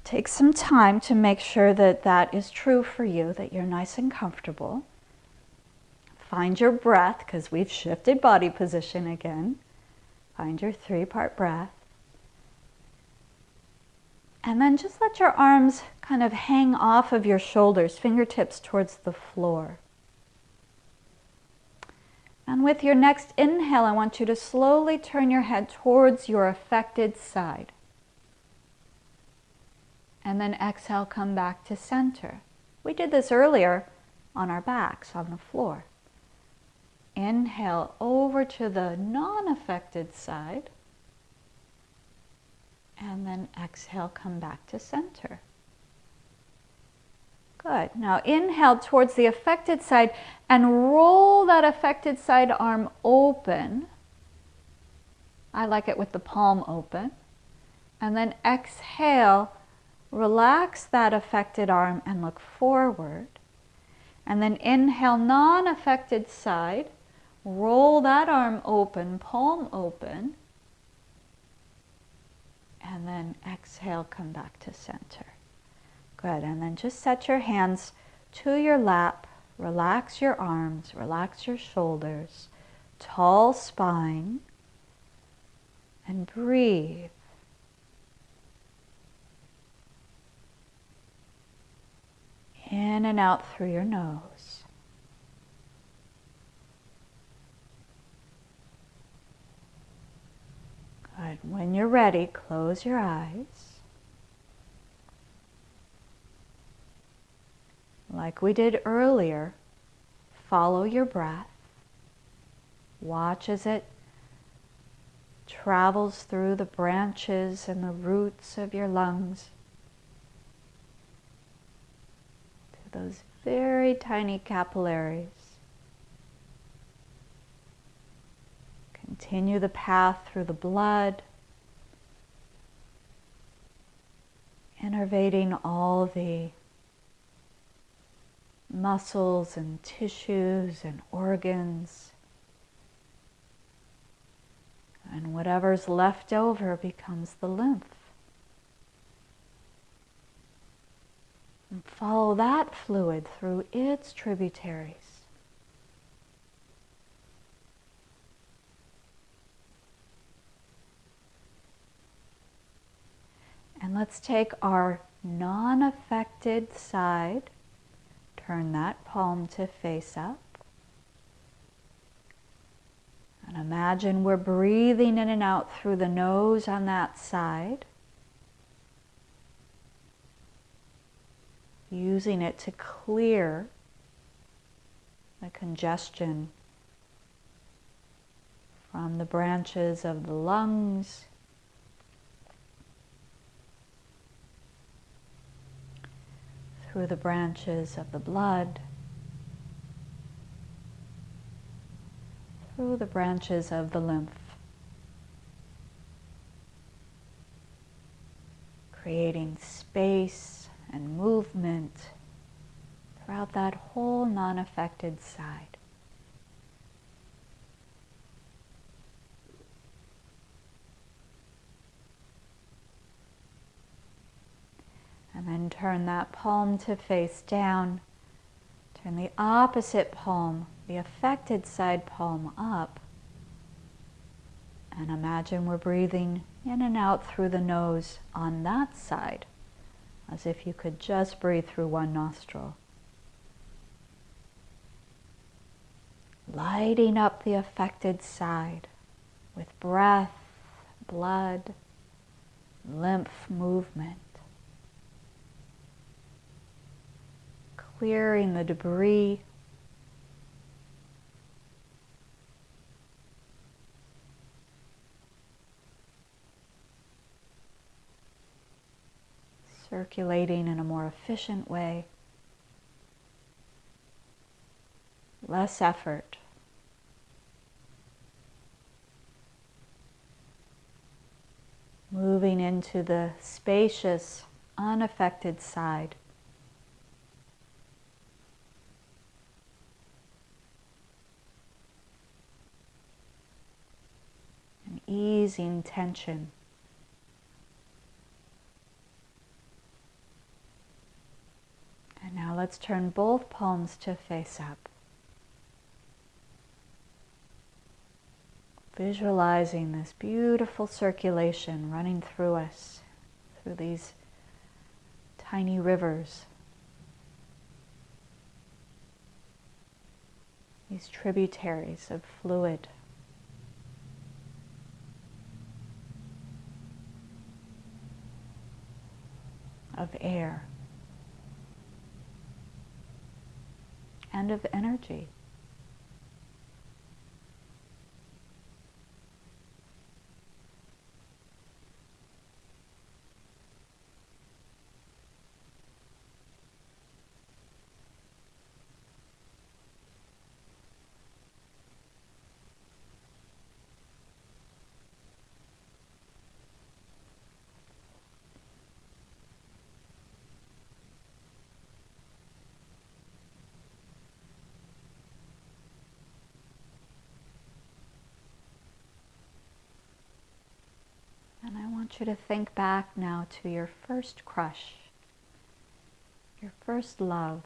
Take some time to make sure that that is true for you, that you're nice and comfortable. Find your breath, because we've shifted body position again. Find your 3-part breath. And then just let your arms kind of hang off of your shoulders, fingertips towards the floor. And with your next inhale, I want you to slowly turn your head towards your affected side. And then exhale, come back to center. We did this earlier on our backs on the floor. Inhale over to the non-affected side. And then exhale, come back to center. Good. Now inhale towards the affected side and roll that affected side arm open. I like it with the palm open. And then exhale, relax that affected arm and look forward. And then inhale, non-affected side, roll that arm open, palm open. And then exhale, come back to center. Good, and then just set your hands to your lap, relax your arms, relax your shoulders, tall spine, and breathe. in and out through your nose. Good. When you're ready, close your eyes. Like we did earlier, follow your breath. Watch as it travels through the branches and the roots of your lungs to those very tiny capillaries. Continue the path through the blood, innervating all the muscles and tissues and organs. And whatever's left over becomes the lymph. And follow that fluid through its tributaries. And let's take our non-affected side, turn that palm to face up. And imagine we're breathing in and out through the nose on that side, using it to clear the congestion from the branches of the lungs, through the branches of the blood, through the branches of the lymph, creating space and movement throughout that whole non-affected side. And then turn that palm to face down. Turn the opposite palm, the affected side palm, up. And imagine we're breathing in and out through the nose on that side, as if you could just breathe through one nostril. Lighting up the affected side with breath, blood, lymph movement. Clearing the debris. Circulating in a more efficient way. Less effort. Moving into the spacious, unaffected side. And easing tension. And now let's turn both palms to face up. Visualizing this beautiful circulation running through us, through these tiny rivers, these tributaries of fluid. Of air. And of energy. And I want you to think back now to your first crush, your first love.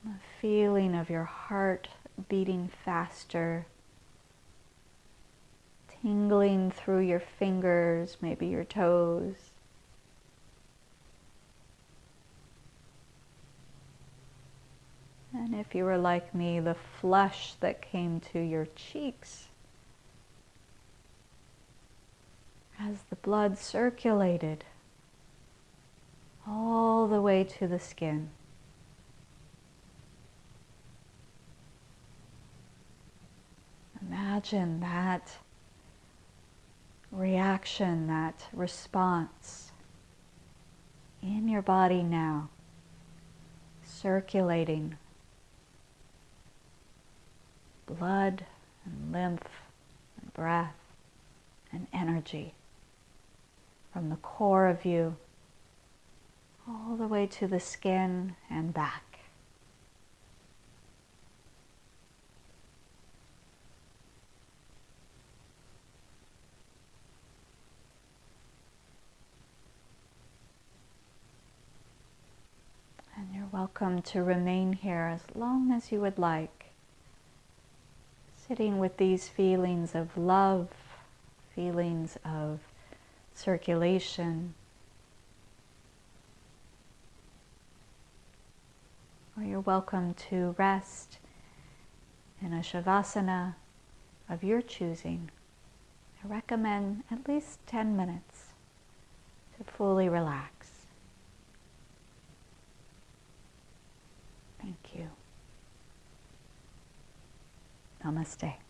The feeling of your heart beating faster, tingling through your fingers, maybe your toes. And if you were like me, the flush that came to your cheeks as the blood circulated all the way to the skin. Imagine that reaction, that response in your body now, circulating blood and lymph and breath and energy from the core of you all the way to the skin and back. And you're welcome to remain here as long as you would like, sitting with these feelings of love, feelings of circulation, or you're welcome to rest in a shavasana of your choosing. I recommend at least 10 minutes to fully relax. Thank you. Namaste.